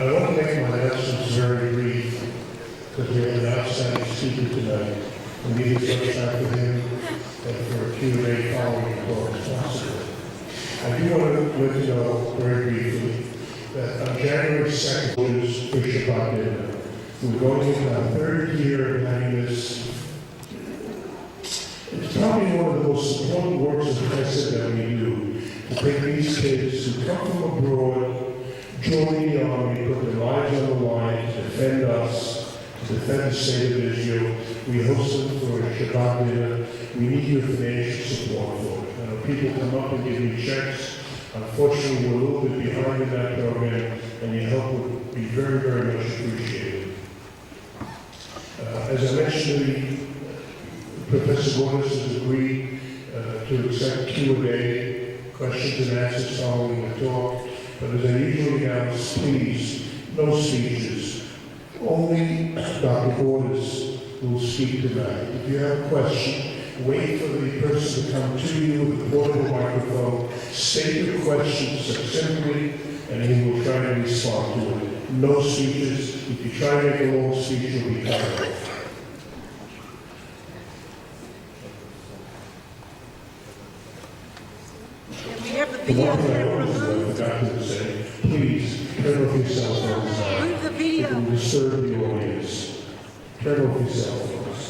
I want to make my announcements very brief because we have an outstanding speaker tonight. We need as much time for him and for a Q&A following the call as possible. I do want to let you know very briefly that on January 2nd, Gordis for Shabbat dinner. We're going into our third year of having this. It's probably one of the most important works of chesed that we do, to take these kids who come from abroad, join the army, put their lives on the line to defend us, to defend the state of Israel. We host them for a Shabbat dinner. We need your financial support for it. I know people come up and give me checks. Unfortunately, we're a little bit behind in that program, and your help would be very, very much appreciated. As I mentioned, Professor Gordis has agreed to accept Q&A, questions and answers following the talk. But as I usually announce, please, no speeches. Only Dr. Gordis will speak tonight. If you have a question, wait for the person to come to you with a portable microphone, state your question succinctly, and he will try to respond to it. No speeches. If you try to make a long speech, you'll be cut off. Video please turn off your cell phones now. Move the video. It will disturb the audience. Turn off your cell phones.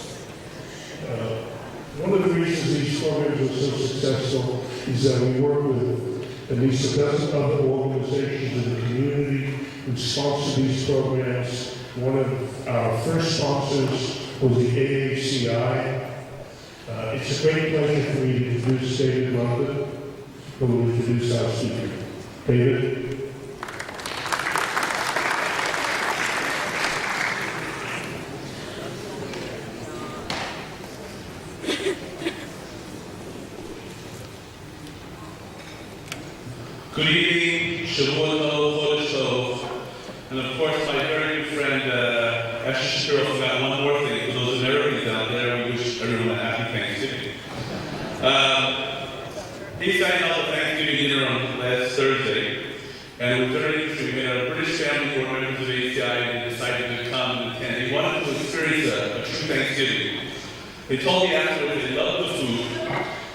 One of the reasons these programs are so successful is that we work with at least a dozen other organizations in the community who sponsor these programs. One of our first sponsors was the AACI. It's a great pleasure for me to introduce David London, who will introduce our speaker. David? Good evening, Shavua Tov, Chodesh Tov, and of course my very good friend Esther Shapiro forgot one more thing. For those Americans out there, we wish everyone a happy Thanksgiving. He signed out the Thanksgiving dinner on last Thursday, and it was very interesting. We had a British family who were members of ACI and decided to come and attend. They wanted to experience a true Thanksgiving. They told me afterwards they loved the food,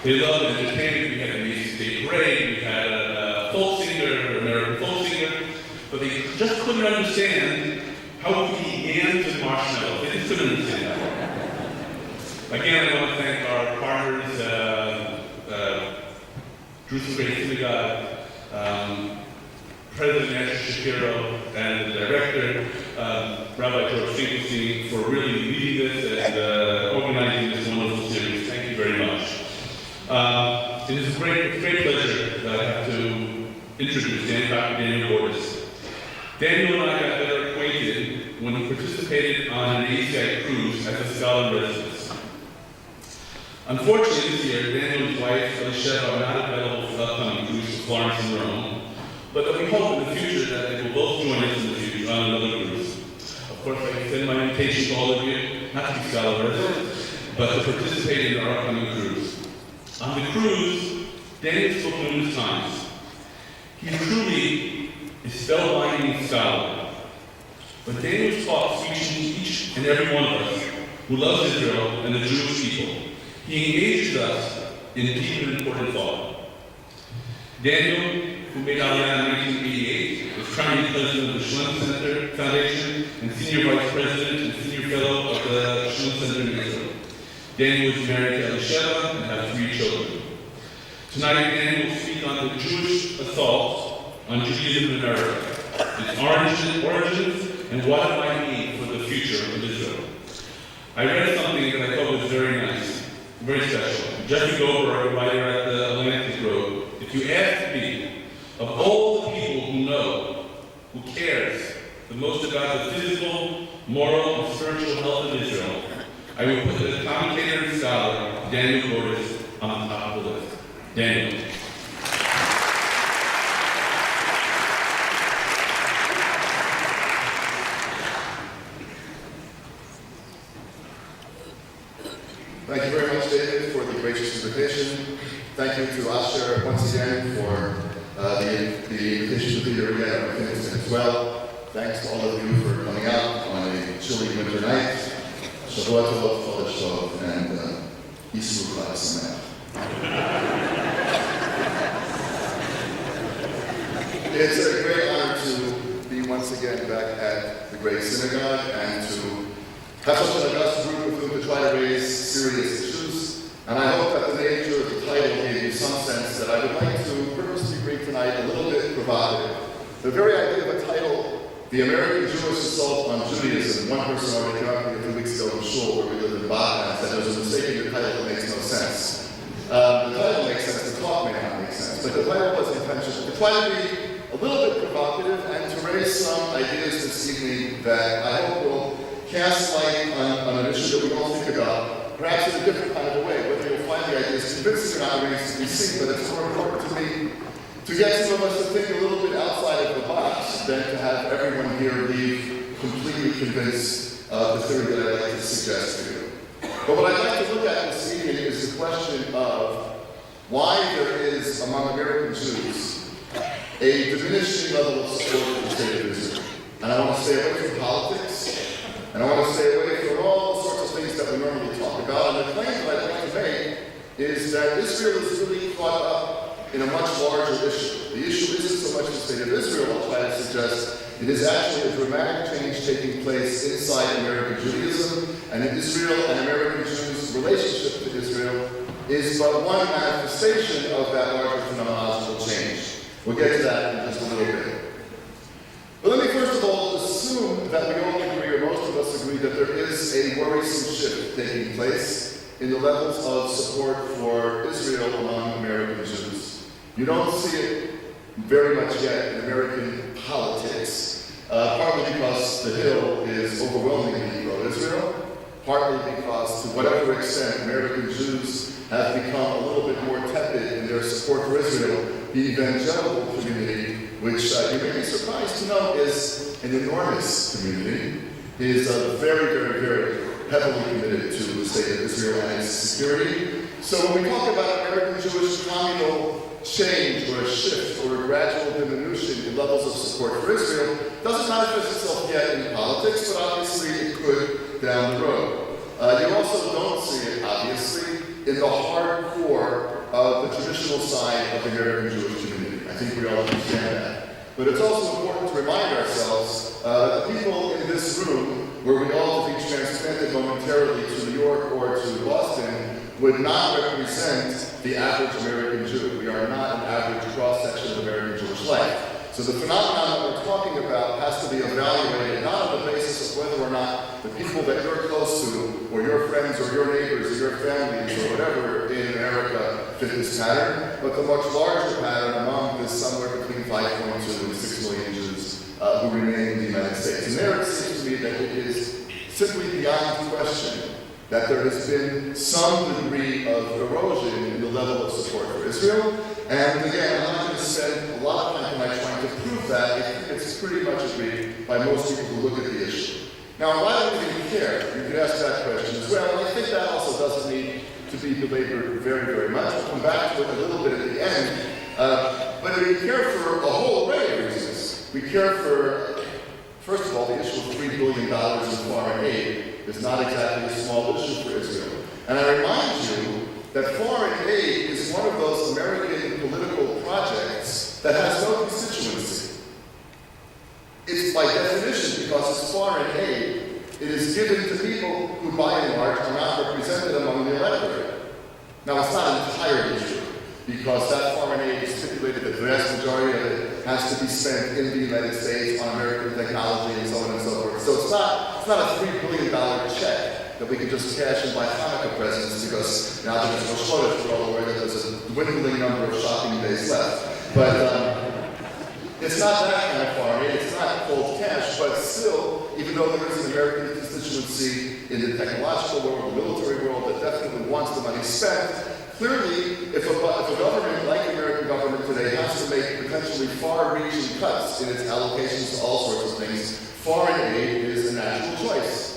they loved the entertainment. We had a Macy's Day Parade, we had a folk singer, an American folk singer, but they just couldn't understand how we eat yams and marshmallows. They just couldn't understand that. Again, I want to thank our partners, Jerusalem Great Synagogue, President Esther Shapiro, and the director, Rabbi George Finkelstein, for really leading this and organizing this wonderful series. Thank you very much. It is a great pleasure that I have to introduce Dr. Daniel Gordis. Daniel and I got better acquainted when he participated on an ACI cruise as a scholar in residence. Unfortunately, this year, Daniel and his wife, Elisheva, are not available for the upcoming cruise to Florence and Rome, but that we hope in the future that they will both join us in the future on another cruise. Of course, I extend my invitation to all of you, not to be scholar residents, but to participate in our upcoming cruise. On the cruise, Daniel spoke numerous times. He truly is spellbinding scholar. But Daniel's talks reach each and every one of us who loves Israel and the Jewish people. He engages us in deep and important thought. Daniel, who made Aliyah in 1988, was currently president of the Shalom Center Foundation and senior vice president and senior fellow of the Shalom Center in Israel. Daniel is married to Elisheva and has 3 children. Tonight, Daniel will speak on the Jewish assault on Judaism in America, its origins, and what it might mean for the future of Israel. I read something that I thought was very nice, very special. Jeffrey Goldberg, a writer at the Atlantic, wrote, "If you ask me, of all the people who know, who cares the most about the physical, moral, and spiritual health of Israel, I will put the commentator and scholar, Daniel Gordis, on the top of the list." Daniel. Thank you very much, David, for the gracious invitation. Thank you to Asher once again for the invitation to be here again as well. thanks to all of you for coming out on a chilly winter night. Shavua Tov, Chodesh Tov, and Yisru Chag Sameach. It's a great honor to be once again back at the Great Synagogue and to have such an august group with whom to try to raise serious issues. And I hope that the nature of the title gave you some sense that I would like to purposely bring tonight a little bit provocative. The very idea of a title, The American Jewish Assault on Judaism. One person already came up to me a few weeks ago in Shul, where we live in Boston, and said there's a mistake in the title that makes no sense. The title makes sense, the talk may not make sense, but the title was intentional. To try to be a little bit provocative and to raise some ideas this evening that I hope will cast light on an issue that we all think about, perhaps in a different kind of a way. Whether you'll find the ideas convincing or not remains to be seen, but it's more important to me to get some of us to think a little bit outside of the box than to have everyone here leave completely convinced of the theory that I'd like to suggest to you. But what I'd like to look at this evening is the question of why there is, among American Jews, a diminishing level of support for the state of Israel. And I want to stay away from politics, and I want to stay away from all the sorts of things that we normally talk about. And the claim that I'd like to make is that Israel is really caught up in a much larger issue. The issue isn't so much the state of Israel, I'll try to suggest. It is actually a dramatic change taking place inside American Judaism, and in Israel and American Jews' relationship to Israel is but one manifestation of that larger phenomenological change. We'll get to that in just a little bit. But let me first of all assume that we all agree, or most of us agree, that there is a worrisome shift taking place in the levels of support for Israel among American Jews. You don't see it very much yet in American politics, partly because the Hill is overwhelmingly pro-Israel, partly because, to whatever extent, American Jews have become a little bit more tepid in their support for Israel. The evangelical community, which you may be surprised to know is an enormous community, is very, very, very heavily committed to the state of Israel and its security. So when we talk about American Jewish communal change or a shift or a gradual diminution in levels of support for Israel, it doesn't manifest itself yet in politics, but obviously it could down the road. You also don't see it, obviously, in the hardcore of the traditional side of the American Jewish community. I think we all understand that. But it's also important to remind ourselves that the people in this room, were we all to be transplanted momentarily to New York or to Boston, would not represent the average American Jew. We are not an average cross-section of American Jewish life. So the phenomenon that we're talking about has to be evaluated not on the basis of whether or not the people that you're close to, or your friends, or your neighbors, or your families, or whatever in America fit this pattern, but the much larger pattern among this somewhere between 5.2 and 6 million Jews who remain in the United States. And there it seems to me that it is simply beyond question that there has been some degree of erosion in the level of support for Israel. And again, I'm not going to spend a lot of time tonight trying to prove that. I think it's pretty much agreed by most people who look at the issue. Now, why do we even care? You could ask that question as well. And I think that also doesn't need to be belabored very, very much. We'll come back to it a little bit at the end. But we care for a whole array of reasons. We care for, first of all, the issue of $3 billion in foreign aid is not exactly a small issue for Israel. And I remind you that foreign aid is one of those American political projects that has no constituency. It's by definition, because it's foreign aid, it is given to people who by and large are not represented among the electorate. Now it's not entirely true, because that foreign aid is stipulated that the vast majority of it has to be spent in the United States on American technology and so on and so forth. So it's not a $3 billion check that we can just cash and buy Hanukkah presents, because now that there's no shortage, we're all aware that there's a dwindling number of shopping days left. But it's not that kind of foreign aid. It's not cold cash, but still, even though there is an American constituency in the technological world, the military world, that definitely wants the money spent, clearly, if a government like the American government today has to make potentially far-reaching cuts in its allocations to all sorts of things, foreign aid is a natural choice.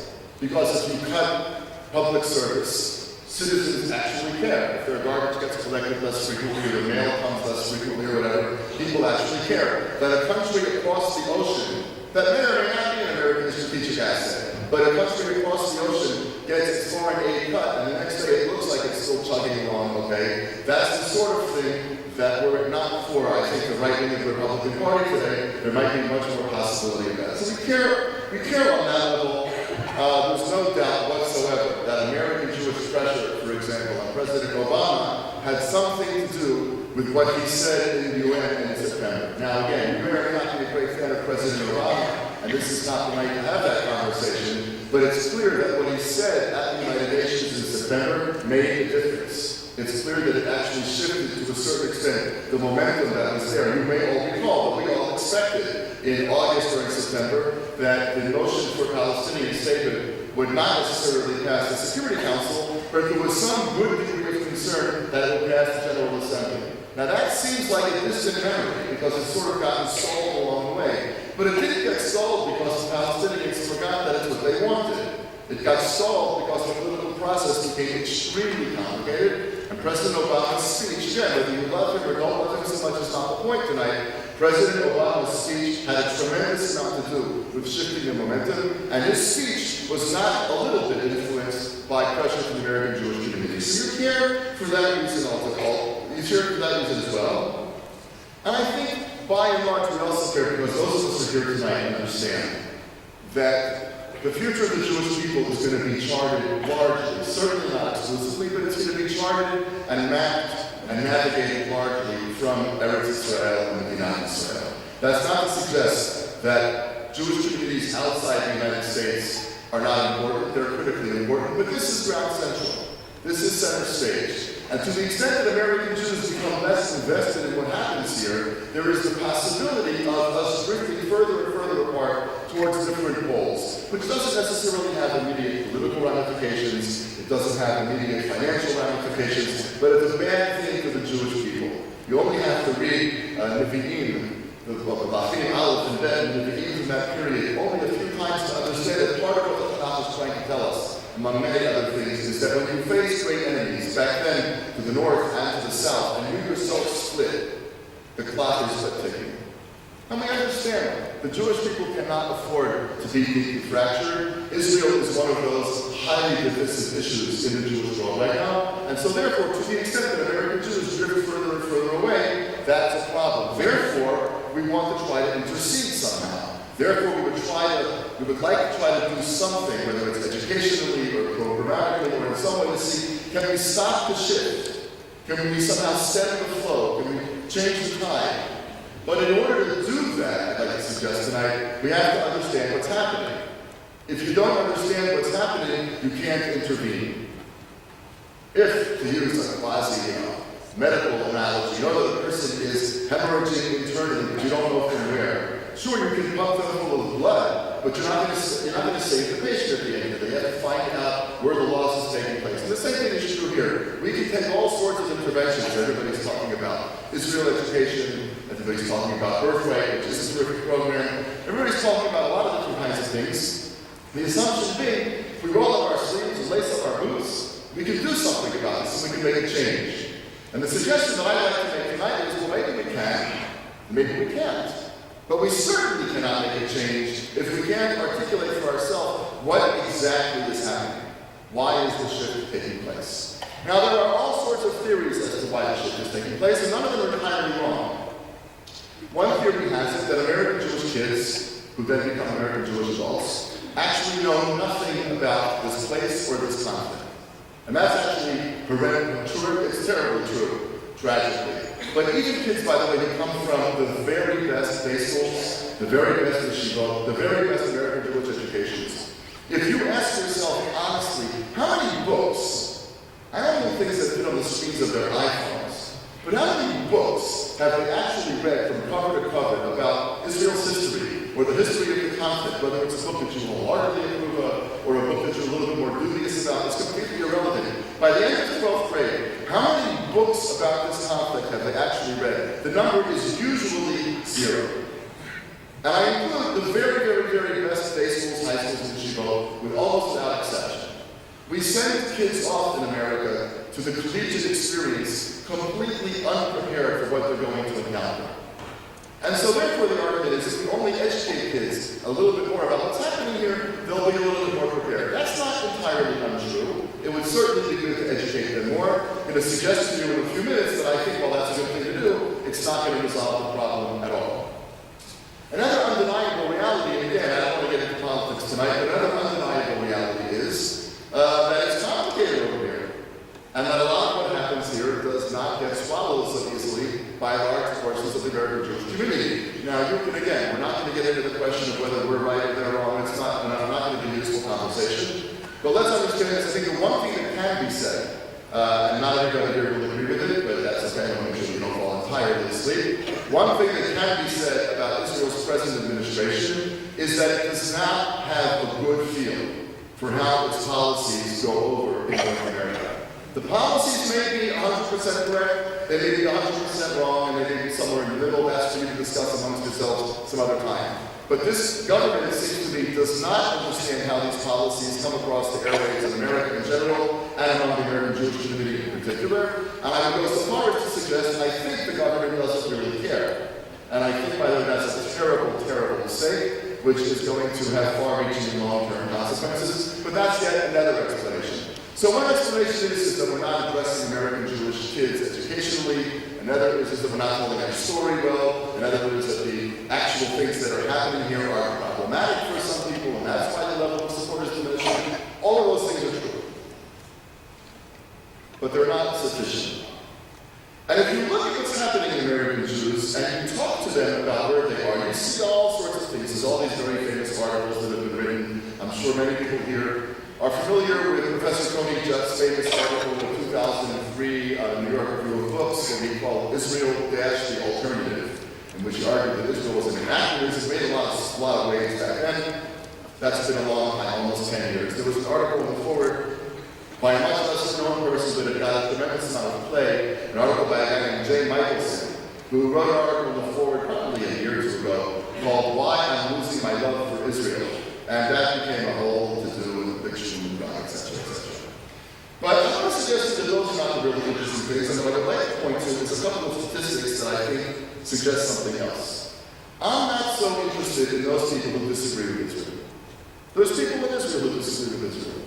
Because if you cut public service, citizens actually care. If their garbage gets collected less frequently, or their mail comes less frequently, or whatever, people actually care. That a country across the ocean that may or may not be an American strategic asset. But a country across the ocean gets its foreign aid cut, and the next day it looks like it's still chugging along, okay? That's the sort of thing that were it not for, I think, the right wing of the Republican Party today, there might be much more possibility of that. So we care on that level. There's no doubt whatsoever that American Jewish pressure, for example, on President Obama had something to do with what he said in the UN in September. Now again, you may or may not be a great fan of President Obama, and this is not the night to have that conversation, but it's clear that what he said at the United Nations in September made a difference. It's clear that it actually shifted to a certain extent the momentum that was there. You may all recall that we all expected in August or in September that the motion for Palestinian statehood would not necessarily pass the Security Council, but there was some good degree of concern that it would pass the General Assembly. Now that seems like a distant memory because it's sort of gotten stalled along the way. But it didn't get stalled because the Palestinians forgot that it's what they wanted. It got stalled because the political process became extremely complicated. And President Obama's speech, again, whether you love him or don't love him so much is not the point tonight. President Obama's speech had a tremendous amount to do with shifting the momentum, and his speech was not a little bit influenced by pressure from the American Jewish community. So you care for that reason also. You care for that reason as well. And I think, by and large, we also care because those of us who are here tonight understand that the future of the Jewish people is going to be charted largely, certainly not exclusively, but it's going to be charted and mapped and navigated largely from Eretz Israel and Medina Israel. That's not to suggest that Jewish communities outside the United States are not important. They're critically important, but this is ground central. This is center stage. And to the extent that American Jews become less invested in what happens here, there is the possibility of us drifting further and further apart towards different poles, which doesn't necessarily have immediate political ramifications, it doesn't have immediate financial ramifications, but it's a bad thing for the Jewish people. You only have to read Nevi'im, the Lachim, Aleph, and Ben, Nevi'im from that period, only a few times to understand that part of what the Tanakh is trying to tell us, among many other things, is that when you face great enemies, back then to the north and to the south, and you yourself split, the clock is split ticking. And we understand the Jewish people cannot afford to be deeply fractured. Israel is one of those highly divisive issues in the Jewish world right now, and so therefore, to the extent that American Jews drift further and further away, that's a problem. Therefore, we want to try to intercede somehow. Therefore, we would like to try to do something, whether it's educationally or programmatically or in some way to see, can we stop the shift? Can we somehow stem the flow? Can we change the tide? But in order to do that, I'd like to suggest tonight, we have to understand what's happening. If you don't understand what's happening, you can't intervene. If, to use a quasi medical analogy, you know that the person is hemorrhaging internally, but you don't know from where. Sure, you can pump them full of blood, but you're not going to save the patient at the end of the day. You have to find out where the loss is taking place. And the same thing is true here. We can take all sorts of interventions everybody's talking about. Israel education, everybody's talking about birthright, which is a terrific program. Everybody's talking about a lot of different kinds of things. The assumption being, if we roll up our sleeves and lace up our boots, we can do something about this and we can make a change. And the suggestion that I'd like to make tonight is, well, maybe we can, maybe we can't. But we certainly cannot make a change if we can't articulate for ourselves what exactly is happening. Why is the shift taking place? Now, there are all sorts of theories as to why the shift is taking place, and none of them are entirely wrong. One theory has it that American Jewish kids, who then become American Jewish adults, actually know nothing about this place or this conflict. And that's actually true. It's terribly true, tragically. But even kids, by the way, who come from the very best day schools, the very best yeshivot, the very best American Jewish educations, if you ask yourself honestly, how many books, I don't know things that fit on the screens of their iPhones, but how many books have they actually read from cover to cover about Israel's history, or the history of the conflict, whether it's a book that you wholeheartedly approve of, or a book that you're a little bit more dubious about, it's completely irrelevant. By the end of the 12th grade, how many books about this conflict have they actually read? The number is usually 0. And I include the very, very, very best day schools, high schools, and yeshivot, with almost without exception. We send kids off in America to the collegiate experience completely unprepared for what they're going to encounter. And so therefore the argument is if we only educate kids a little bit more about what's happening here, they'll be a little bit more prepared. That's not entirely untrue. It would certainly be good to educate them more. I'm going to suggest to you in a few minutes that I think while that's a good thing to do, it's not going to resolve the problem at all. Another undeniable reality, and again, I don't want to get into politics tonight, but another undeniable reality is that it's complicated over here. And that a lot of what happens here does not get swallowed so easily by large portions of the American Jewish community. Now, you can, again, we're not going to get into the question of whether we're right or they're wrong. It's not, and I'm not going to be a useful conversation. But let's understand this. I think the one thing that can be said, and not everybody here will agree with it, but that's okay. I want to make sure we don't fall entirely asleep. One thing that can be said about Israel's present administration is that it does not have a good feel for how its policies go over in North America. The policies may be 100% correct, they may be 100% wrong, and they may be somewhere in the middle. That's for you to discuss amongst yourselves some other time. But this government, it seems to me, does not understand how these policies come across the airwaves in America in general, and among the American Jewish community in particular. And I would go so far as to suggest, I think the government doesn't really care. And I think, by the way, that's a terrible, terrible mistake, which is going to have far-reaching long-term consequences. But that's yet another explanation. So one explanation is that we're not addressing American Jewish kids educationally. Another is that we're not telling our story well. Another is that the actual things that are happening here are problematic for some people, and that's why the level of support is diminishing. All of those things are true. But they're not sufficient. And if you look at what's happening in American Jews, and you talk to them about where they are, you see all sorts of things. There's all these very famous articles that have been written. I'm sure many people here are familiar with Professor Tony Judd's famous article in 2003 New York Review of Books, what we call Israel the Alternative, in which he argued that Israel was an anachronism. Made a lot of waves back then. That's been a long time, almost 10 years. There was an article in the forward by a much less known person, but it got a tremendous amount of play, an article by a guy named Jay Michelson, who wrote an article in the forward probably a year or two ago called Why I'm Losing My Love for Israel. And that became a whole to-do with fiction, etc., etc. But I want to suggest that those are not the really interesting things, and what I'd like to point to is a couple of statistics that I think suggest something else. I'm not so interested in those people who disagree with Israel. There's people in Israel who disagree with Israel.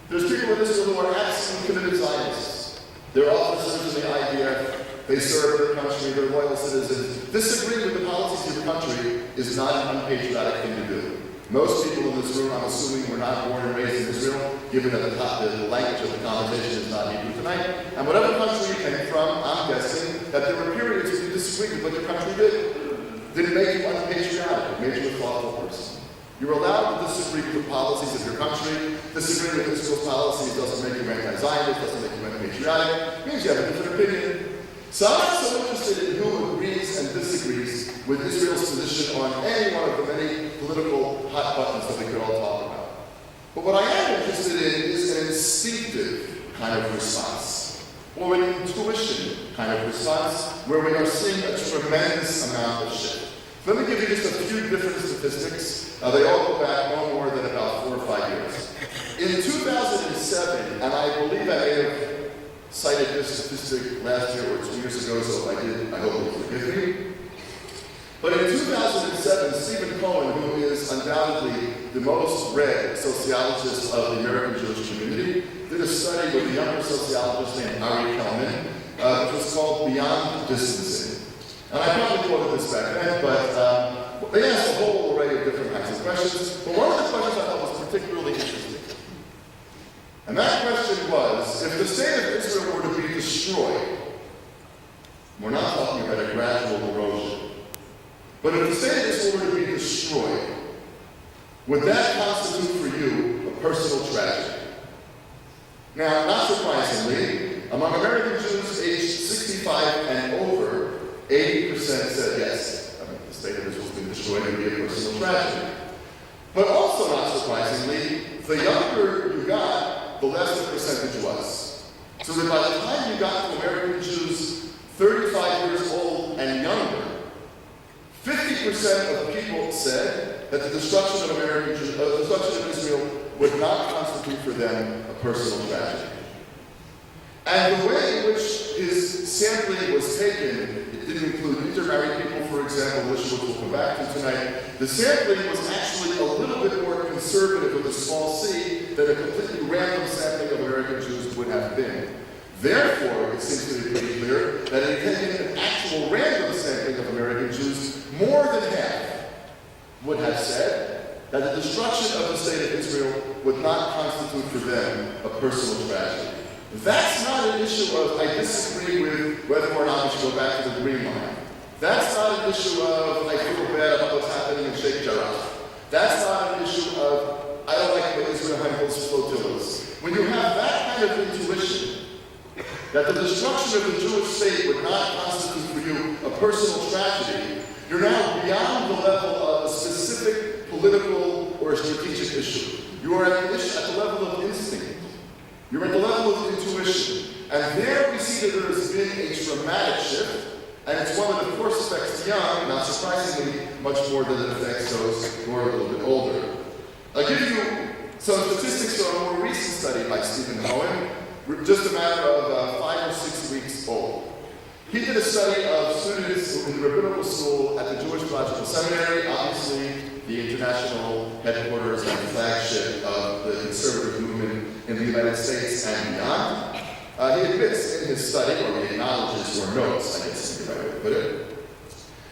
There's people in Israel who are absolutely committed Zionists. They're officers in the IDF. They serve their country. They're loyal citizens. Disagreeing with the policies of your country is not an unpatriotic thing to do. Most people in this room, I'm assuming, were not born and raised in Israel, given that the language of the conversation is not Hebrew tonight. And whatever country you came from, I'm guessing that there were periods when you disagreed with what your country did. Didn't make you unpatriotic. It made you a thoughtful person. You're allowed to disagree with the policies of your country. Disagreeing with Israel's policies doesn't make you anti-Zionist, doesn't make you unpatriotic. It means you have a different opinion. So I'm not so interested in who agrees and disagrees with Israel's position on any one of the many political hot buttons that we could all talk about. But what I am interested in is an instinctive kind of response, or an intuition kind of response, where we are seeing a tremendous amount of shift. Let me give you just a few different statistics. They all go back no more than about 4 or 5 years. In 2007, and I believe I may have cited this statistic last year or 2 years ago, so if I did, I hope you'll forgive me. But in 2007, Stephen Cohen, who is undoubtedly the most read sociologist of the American Jewish community, did a study with a younger sociologist named Ari Kelman, which was called Beyond Distancing. And I probably quoted this back then, but they asked a whole array of different kinds of questions. But one of the questions I thought was particularly interesting. And that question was, if the state of Israel were to be destroyed, we're not talking about a gradual erosion, but if the state of Israel were to be destroyed, would that constitute for you a personal tragedy? Now, not surprisingly, among American Jews aged 65 and over, 80% said yes. I mean, the state of Israel has been destroyed would be a personal tragedy. But also, not surprisingly, the younger you got, the less the percentage was. So that by the time you got to American Jews 35 years old and younger, 50% of people said that the destruction of Israel would not constitute for them a personal tragedy. And the way in which his sampling was taken, it didn't include intermarried people, for example, which we'll come back to tonight. The sampling was actually a little bit more conservative with a small c than a completely random sampling of American Jews would have been. Therefore, it seems to be pretty clear that in taking an actual random sampling of American Jews, more than half would have said that the destruction of the state of Israel would not constitute for them a personal tragedy. That's not an issue of, I disagree with whether or not we should go back to the Green Line. That's not an issue of, I feel bad about what's happening in Sheikh Jarrah. That's not an issue of, I don't like the way Israel handles flotillas. When you have that kind of intuition, that the destruction of the Jewish state would not constitute for you a personal tragedy, you're now beyond the level of a specific political or strategic issue. You are at the level of instinct. You're at the level of intuition. And there we see that there has been a dramatic shift, and it's one that of course affects the young, not surprisingly, much more than it affects those who are a little bit older. I'll give you some statistics from a more recent study by Stephen Cohen, just a matter of 5 or 6 weeks old. He did a study of students in the rabbinical school at the Jewish Theological Seminary, obviously the international headquarters and flagship of the conservative movement in the United States and beyond. He admits in his study, or he acknowledges, or notes, I guess is the right way to put it,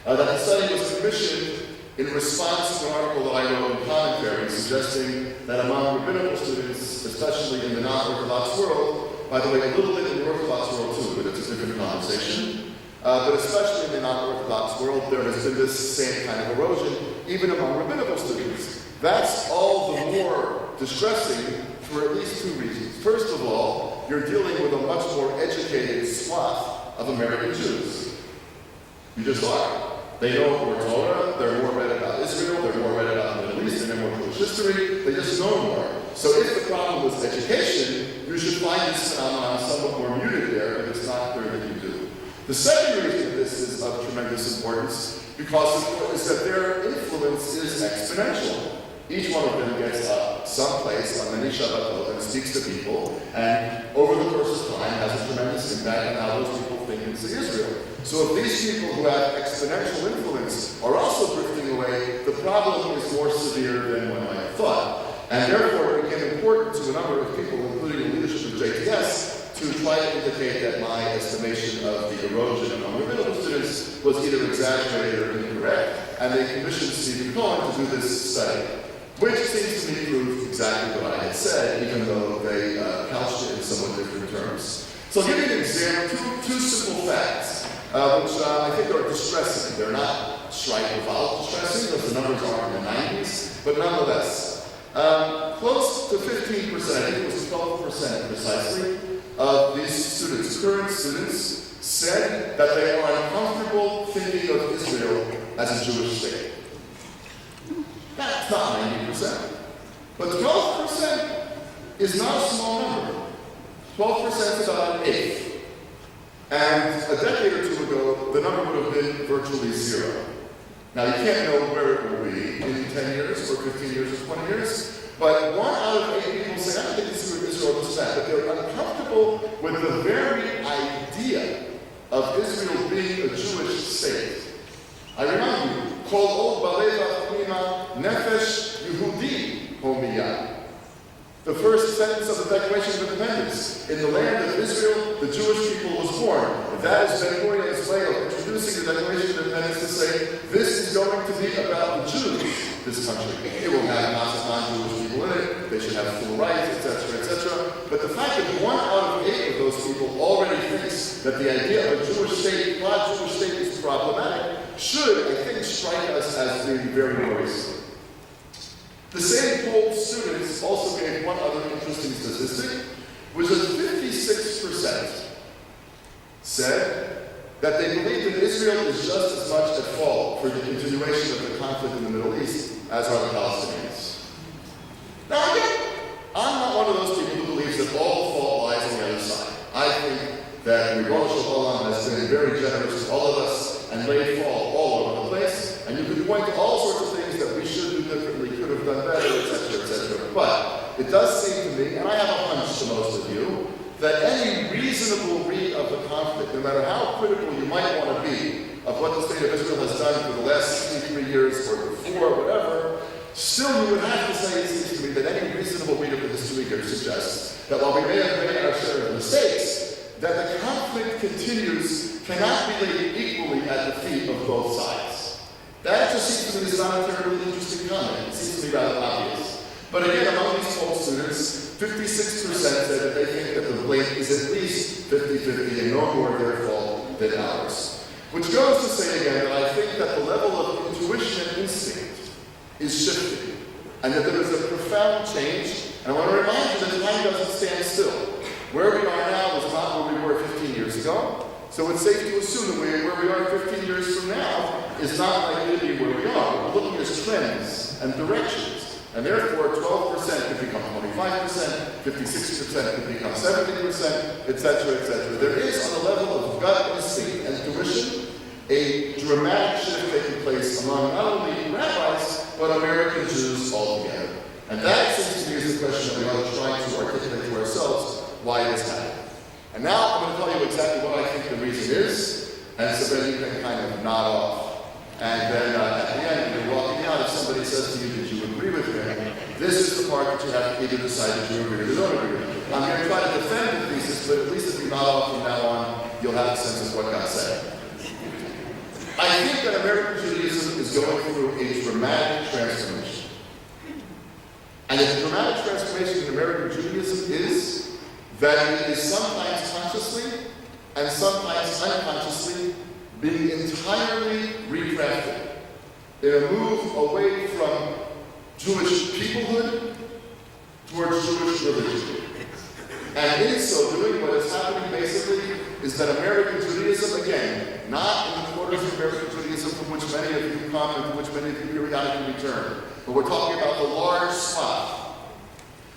that the study was commissioned in response to an article that I wrote in commentary suggesting that among rabbinical students, especially in the non-Orthodox world, by the way, a little bit in the Orthodox world too, but it's a different conversation, but especially in the non-Orthodox world, there has been this same kind of erosion, even among rabbinical students. That's all the more distressing for at least 2 reasons. First of all, you're dealing with a much more educated swath of American Jews. You just are. They know more Torah, they're more read about Israel, they're more read about the Middle East, they know more Jewish history, they just know more. So if the problem was education, you should find this phenomenon somewhat more muted there, but it's not clear that you do. The second reason this is of tremendous importance is that their influence is exponential. Each one of them gets up someplace on many Shabbatot and speaks to people, and over the course of time has a tremendous impact on how those people think and see Israel. So if these people who have exponential influence are also drifting away, the problem is more severe than one might have thought. And therefore it became important to a number of people, including the leadership of JTS, to try to indicate that my estimation of the erosion among rabbinical students was either exaggerated or incorrect, and they commissioned Stephen Cohen to do this study, which seems to me proved exactly what I had said, even though they couched it in somewhat different terms. So I'll give you an example, two simple facts, which I think are distressing. They're not Shrike-Revolve distressing, because the numbers are in the 90s, but nonetheless. Close to 15%, I think it was 12% precisely, of these students, current students, said that they are uncomfortable thinking of Israel as a Jewish state. That's not 90%. But 12% is not a small number. 12% is about an eighth. And a decade or two ago, the number would have been virtually zero. Now, you can't know where it will be in 10 years, or 15 years, or 20 years, but 1 out of 8 people say, I don't think Israel is that, but they're uncomfortable with the very idea of Israel being a Jewish state. I remind you, Kol Od Baleva Pnima Nefesh Yehudi Homiyah. The first sentence of the Declaration of Independence. In the land of Israel, the Jewish people was born. That is Ben Guri's way of introducing the Declaration of Independence to say, this is going to be about the Jews, this country. It will have non-Jewish people in it, they should have full rights, etc., etc. But the fact that 1 out of 8 of those people already thinks that the idea of a Jewish state, broad Jewish state, is problematic, should, I think, strike us as being very worrisome. The same polled students also gave one other interesting statistic, which was 56% said that they believe that Israel is just as much at fault for the continuation of the conflict in the Middle East as are the Palestinians. Now again, I'm not one of those people who believes that all the fault lies on the other side. I think that Ribono Shel Olam has been very generous to all of us and laid fault all over the place, and you could point to all sorts of things that we should do differently, could have done better, etc., etc. But it does seem to me, and I have a hunch to most of you, that any reasonable read of the conflict, no matter how critical you might want to be, of what the state of Israel has done for the last 63 years or before, whatever, still you would have to say, it seems to me, that any reasonable reader of history here suggests that while we may have made our share of mistakes, that the conflict cannot be laid equally at the feet of both sides. That just seems to me is not a terribly interesting comment. It seems to be rather obvious. But again, among these poll students, 56% said that they think that the blame is at least 50-50 and no more their fault than ours. Which goes to say again that I think that the level of intuition and instinct is shifting, and that there is a profound change. And I want to remind you that time doesn't stand still. Where we are now is not where we were 15 years ago. So it's safe to assume that where we are 15 years from now is not likely to be where we are. We're looking at trends and directions. And therefore, 12% could become 25%, 56% could become 70%, etc., etc. There is, on the level of gut instinct and intuition, a dramatic shift taking place among not only rabbis, but American Jews altogether. And that seems to me is the question that we ought to try to articulate to ourselves why it is happening. And now I'm going to tell you exactly what I think the reason is, and so then you can kind of nod off. And then at the end, when you're walking out, if somebody says to you that you agree with me, this is the part that you have to either decide that you agree or you don't agree with. I'm going to try to defend the thesis, but at least if you nod off from now on, you'll have a sense of what got said. I think that American Judaism is going through a dramatic transformation. And the dramatic transformation in American Judaism is that it is sometimes consciously and sometimes unconsciously being entirely recrafted in a move away from Jewish peoplehood towards Jewish religion. And in so doing, what is happening basically is that American Judaism, again, not in the quarters of American Judaism from which many of you come and from which many of you periodically return, but we're talking about the large swath,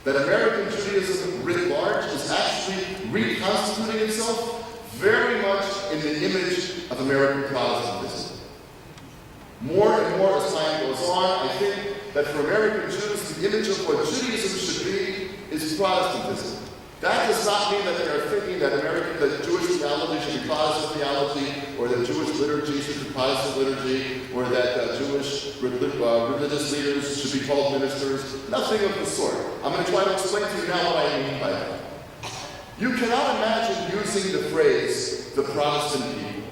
that American Judaism writ large is actually reconstituting itself very much in the image of American Protestantism. More and more as time goes on, I think that for American Jews, the image of what Judaism should be is Protestantism. That does not mean that they are thinking that Jewish theology should be Protestant theology, or that Jewish liturgy should be Protestant liturgy, or that Jewish religious leaders should be called ministers. Nothing of the sort. I'm going to try to explain to you now what I mean by that. You cannot imagine using the phrase, the Protestant people.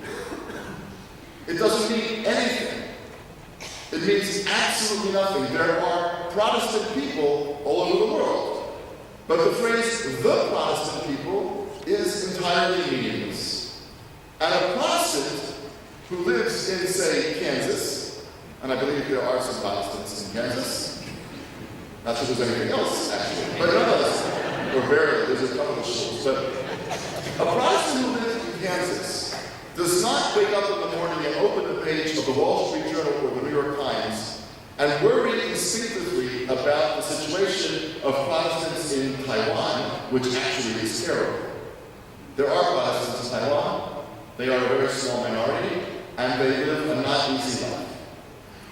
It doesn't mean anything. It means absolutely nothing. There are Protestant people all over the world. But the phrase, the Protestant people, is entirely meaningless. And a Protestant who lives in, say, Kansas, and I believe there are some Protestants in Kansas, not sure there's anything else, actually, but nonetheless, or barely, there's a couple of schools, but a Protestant who lives in Kansas does not wake up in the morning and open the page of the Wall Street Journal or the New York Times and worry instinctively about the situation of Protestants in Taiwan, which actually is terrible. There are Protestants in Taiwan. They are a very small minority, and they live a not easy life.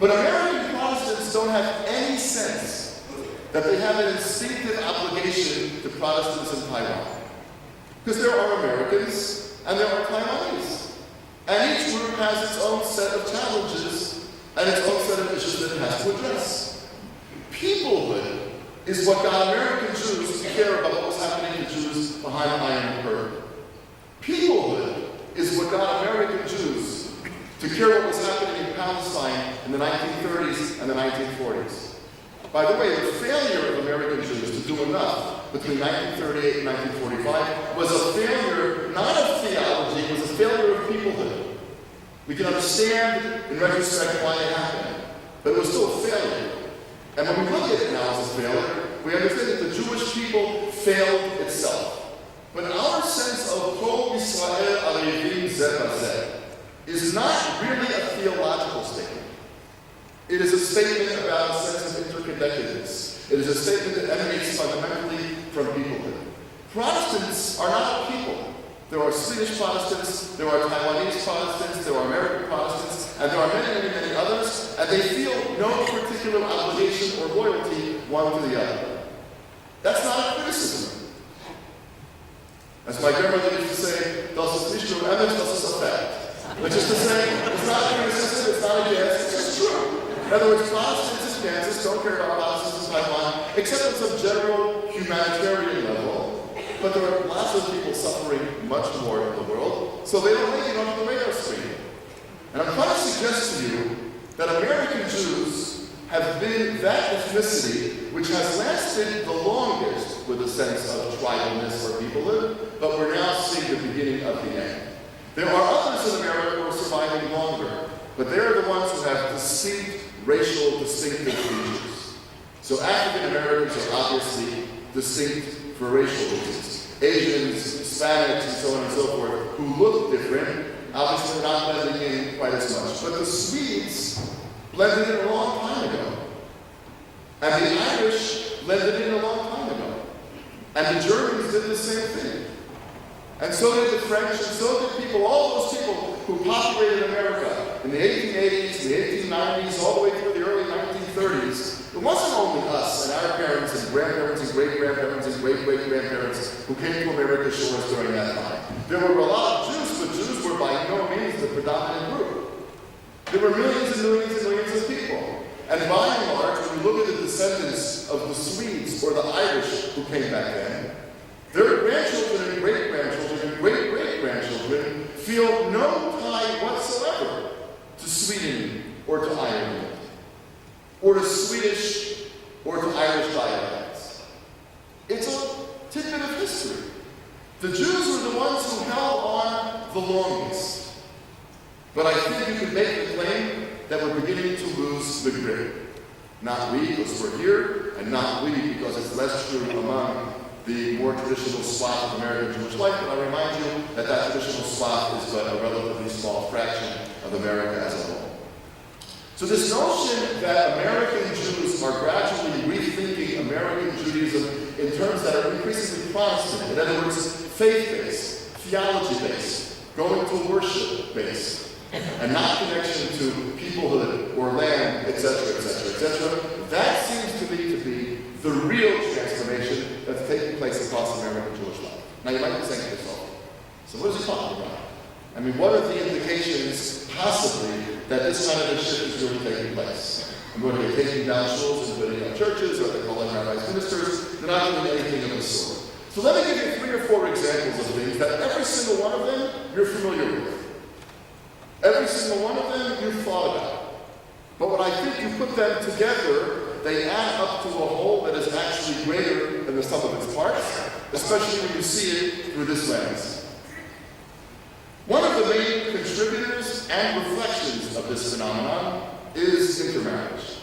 But American Protestants don't have any sense that they have an instinctive obligation to Protestants in Taiwan. Because there are Americans, and there are Taiwanese. And each group has its own set of challenges and its own set of issues that it has to address. Peoplehood is what got American Jews to care about what was happening to Jews behind the Iron Curtain. Peoplehood is what got American Jews to care what was happening in Palestine in the 1930s and the 1940s. By the way, the failure of American Jews to do enough between 1938 and 1945 was a failure not of theology, it was a failure of peoplehood. We can understand in retrospect why it happened, but it was still a failure. And when we look at it now as a failure, we understand that the Jewish people failed itself. But our sense of Kol Yisrael Alevim Zeh Bazeh is not really a theological statement. It is a statement about a sense of interconnectedness. It is a statement that emanates fundamentally from peoplehood. Protestants are not a people. There are Swedish Protestants, there are Taiwanese Protestants, there are American Protestants, and there are many, many, many others, and they feel no particular obligation or loyalty one to the other. That's not a criticism. As my grandmother used to say, das ist nicht nur Emes, das ist a fact. Which is to say, it's not a criticism, it's not a yes, it's just true. In other words, Protestants in Kansas don't care about Protestants in Taiwan, except on some general humanitarian level. But there are lots of people suffering much more in the world, so they don't make it onto the radar screen. And I'm trying to suggest to you that American Jews have been that ethnicity which has lasted the longest with a sense of tribalness where people live, but we're now seeing the beginning of the end. There are others in America who are surviving longer, but they're the ones who have distinct racial distinctive features. So African Americans are obviously distinct for racial reasons. Asians, Hispanics, and so on and so forth, who look different, obviously not blending in quite as much. But the Swedes blended in a long time ago. And the Irish blended in a long time ago. And the Germans did the same thing. And so did the French, and so did people, all those people who populated America in the 1880s, the 1890s, all the way through the early 1930s. It wasn't only us and our parents and grandparents and great-grandparents and great-great-grandparents who came to America's shores during that time. There were a lot of Jews, but Jews were by no means the predominant group. There were millions and millions and millions of people. And by and large, when you look at the descendants of the Swedes or the Irish who came back then, their grandchildren and great-grandchildren and great-great-grandchildren feel no tie whatsoever to Sweden or to Ireland, or to Swedish or to Irish dialects. It's a tidbit of history. The Jews were the ones who held on the longest. But I think you could make the claim that we're beginning to lose the grip. Not we, because we're here, and not we, because it's less true among the more traditional swath of American Jewish life, but I remind you that that traditional swath is but a relatively small fraction of America as a whole. So this notion that American Jews are gradually rethinking American Judaism in terms that are increasingly Protestant, in other words, faith-based, theology-based, going to worship-based, and not connection to peoplehood or land, etc., etc., etc., that seems to me to be the real transformation that's taking place across American Jewish life. Now you might be saying to yourself, so what is he talking about? I mean, what are the implications, possibly, that this kind of a shift is really taking place? And what are they taking down schools and building up churches, or they're calling rabbis ministers? They're not doing anything of the sort. So let me give you 3 or 4 examples of things that every single one of them you're familiar with. Every single one of them you've thought about. But when I think you put them together, they add up to a whole that is actually greater than the sum of its parts, especially when you see it through this lens. One of the main contributors and reflections of this phenomenon is intermarriage.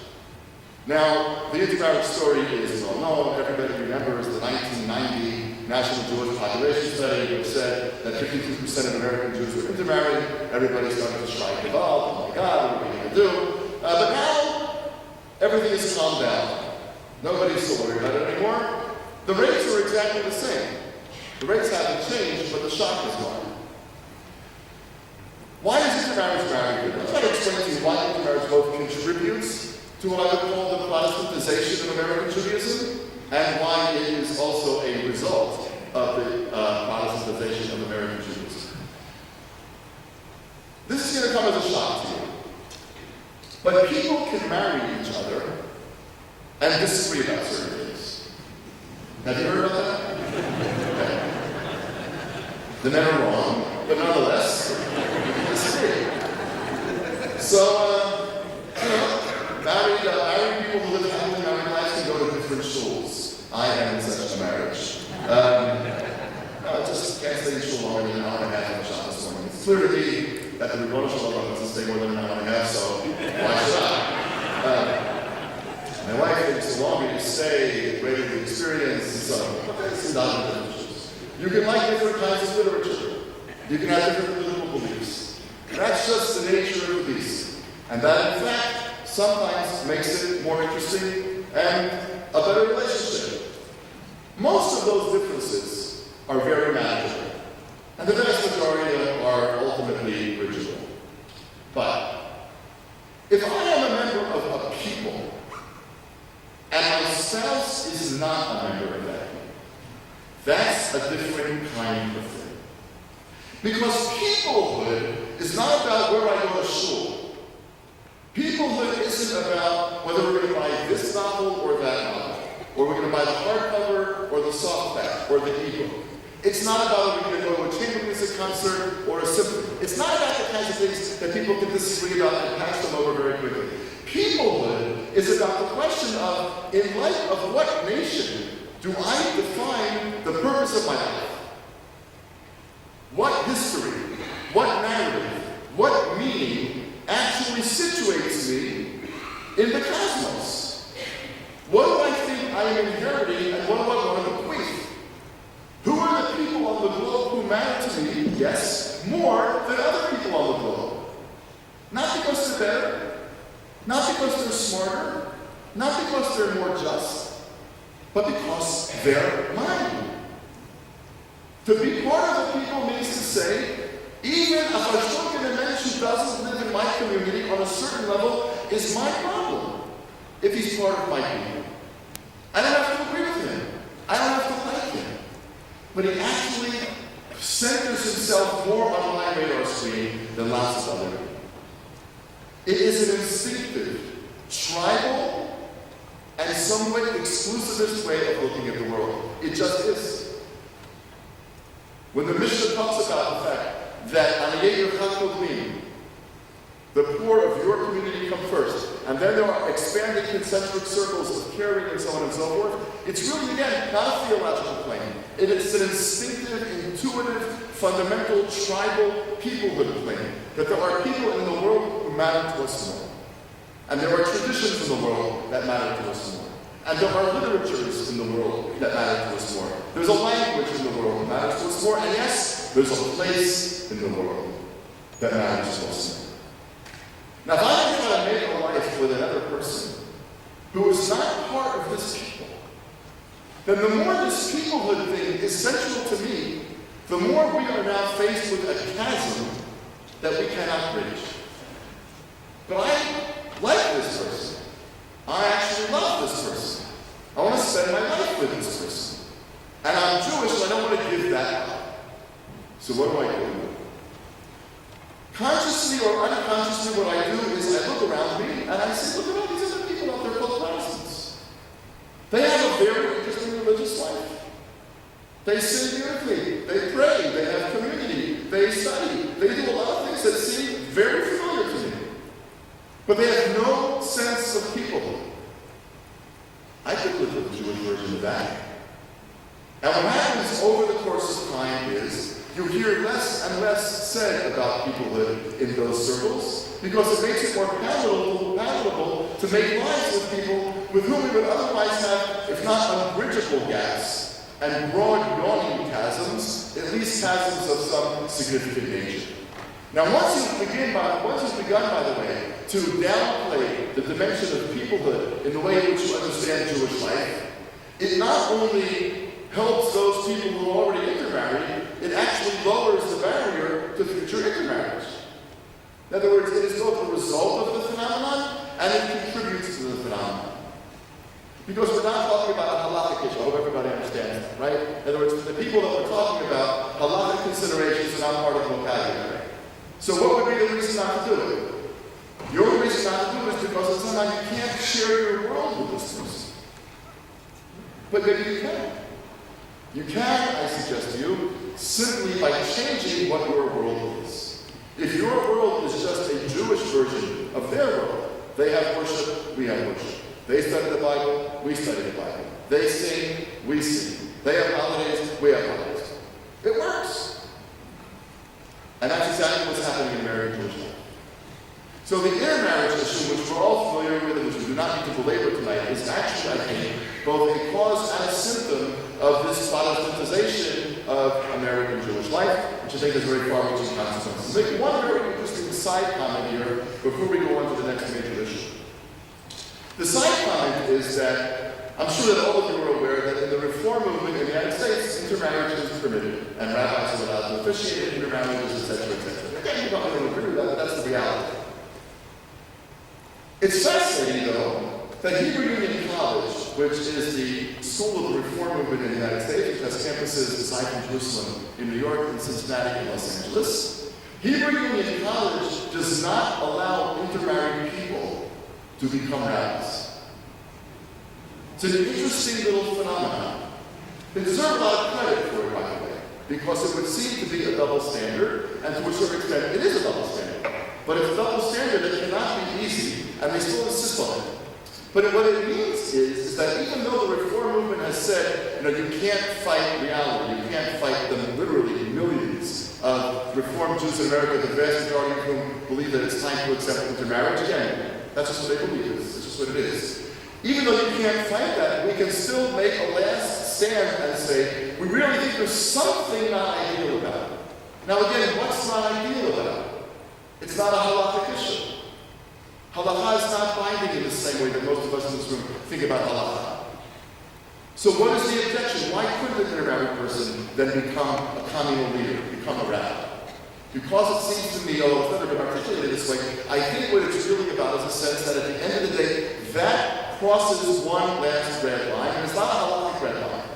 Now, the intermarriage story is well known. Everybody remembers the 1990 National Jewish Population Study, which said that 52% of American Jews were intermarried. Everybody started to strike involved. Oh my God, what are we going to do? But now, everything has calmed down. Nobody's so worried about it anymore. The rates are exactly the same. The rates haven't changed, but the shock is gone. Why is intermarriage very good? I'll try to explain to you why intermarriage both contributes to what I would call the Protestantization of American Judaism, and why it is also a result of the Protestantization of American Judaism. This is going to come as a shock to you. But people can marry each other and disagree about certain things. Have you heard about that? Okay. The men are wrong, but nonetheless, you can disagree. So, married people who live happily married lives can go to different schools. I am in such a marriage. I just can't stay in school longer than an hour and a half on the shop this morning. It's clear to me that the Rebbeinu Shalom doesn't stay more than an hour and a half, so why should I? My wife thinks the longer you stay, the greater the experience, and so on. Okay, this is not the differences. You can like different kinds of literature. You can have different political beliefs. That's just the nature of the beast. And that, in fact, sometimes makes it more interesting and a better relationship. Most of those differences are very manageable. And the vast majority of them are ultimately bridgeable. But if I am a member of a people, and my spouse is not a member of that people, that's a different kind of thing. Because peoplehood is not about where I go to shul. Peoplehood isn't about whether we're going to buy this novel or that novel, or we're going to buy the hardcover or the softback or the ebook. It's not about whether we're going to go to a chamber music concert or a symphony. It's not about the kinds of things that people can disagree about and pass them over very quickly. Peoplehood is about the question of, in light of what nation do I define the purpose of my life? What history, what narrative, what meaning actually situates me in the cosmos? What do I think I am inheriting and what do I want to bequeath? Who are the people on the globe who matter to me, yes, more than other people on the globe? Not because they're better, not because they're smarter, not because they're more just, but because they're mine. To be part of the people means to say, even a Hashtokin mensch who doesn't live in my community on a certain level is my problem if he's part of my people. I don't have to agree with him. I don't have to like him. But he actually centers himself more on my radar screen than lots of other people. It is an instinctive, tribal, and somewhat exclusivist way of looking at the world. It just is. When the Mishnah talks about the fact that the poor of your community come first, and then there are expanded concentric circles of caring and so on and so forth, it's really, again, not a theological claim. It is an instinctive, intuitive, fundamental, tribal peoplehood claim that there are people in the world who matter to us more. And there are traditions in the world that matter to us more. And there are literatures in the world that matter to us more. There's a language in the world that matters to us more. And yes, there's a place in the world that matters to us more. Now, if I try to make a life with another person who is not part of this people, then the more this peoplehood thing is central to me, the more we are now faced with a chasm that we cannot bridge. But I like this person. I actually love this person. I want to spend my life with this person. And I'm Jewish, so I don't want to give that up. So what do? Consciously or unconsciously, what I do is I look around me and I say, look at all these other people out there called Protestants. They have a very interesting religious life. They sing beautifully, they pray, they have community, they study, they do a lot of things that seem very familiar to me. But they have no sense of peoplehood. I could live with the Jewish version of that. And what happens over the course of time is you hear less and less said about peoplehood in those circles because it makes it more palatable to make lives with people with whom we would otherwise have, if not unbridgeable gaps and broad yawning chasms, at least chasms of some significant nature. Now, once you've begun, by the way, to downplay the dimension of peoplehood in the way in which you understand Jewish life, it not only helps those people who are already intermarried, it actually lowers the barrier to future intermarriage. In other words, it is both a result of the phenomenon and it contributes to the phenomenon. Because we're not talking about a halachic issue. I hope everybody understands that, right? In other words, the people that we're talking about, halachic considerations are not part of the vocabulary. So what would be the reason not to do it? Your reason not to do it is because sometimes you can't share your world with this person. But maybe you can. You can, I suggest to you, simply by changing what your world is. If your world is just a Jewish version of their world, they have worship, we have worship. They study the Bible, we study the Bible. They sing, we sing. They have holidays, we have holidays. It works. And that's exactly what's happening in American Jewish life. So the intermarriage issue, which we're all familiar with and which we do not need to belabor tonight, is actually, I think, both a cause and a symptom of this Protestantization of American Jewish life, which I think has very far-reaching consequences. I'll make one very interesting side comment here before we go on to the next major issue. The side comment is that I'm sure that all of you are aware that in the Reform movement in the United States, intermarriage is permitted, and rabbis are allowed to officiate intermarriages, etc., etc. Again, you don't agree with that, but that's the reality. It's fascinating, though, that Hebrew Union College, which is the school of the Reform movement in the United States, which has campuses aside from Jerusalem in New York and Cincinnati and Los Angeles, Hebrew Union College does not allow intermarried people to become rabbis. It's an interesting little phenomenon. They deserve a lot of credit for it, by the way, because it would seem to be a double standard, and to a certain extent, it is a double standard. But it's a double standard that cannot be easy, and they still insist on it. But what it means is that even though the Reform movement has said, you can't fight reality, you can't fight the literally millions of Reformed Jews in America, the vast majority of whom believe that it's time to accept intermarriage, again, that's just what they believe, it's just what it is. Even though you can't fight that, we can still make a last stand and say, we really think there's something not ideal about it. Now again, what's not ideal about it? It's not a halakhic issue. Halakha is not binding in the same way that most of us in this room think about halakha. So what is the objection? Why couldn't an intermarried person then become a communal leader, become a rabbi? Because it seems to me, although it's never been articulated this way, I think what it's really about is a sense that at the end of the day, that crosses one last red line, and it's not a halakhic red line.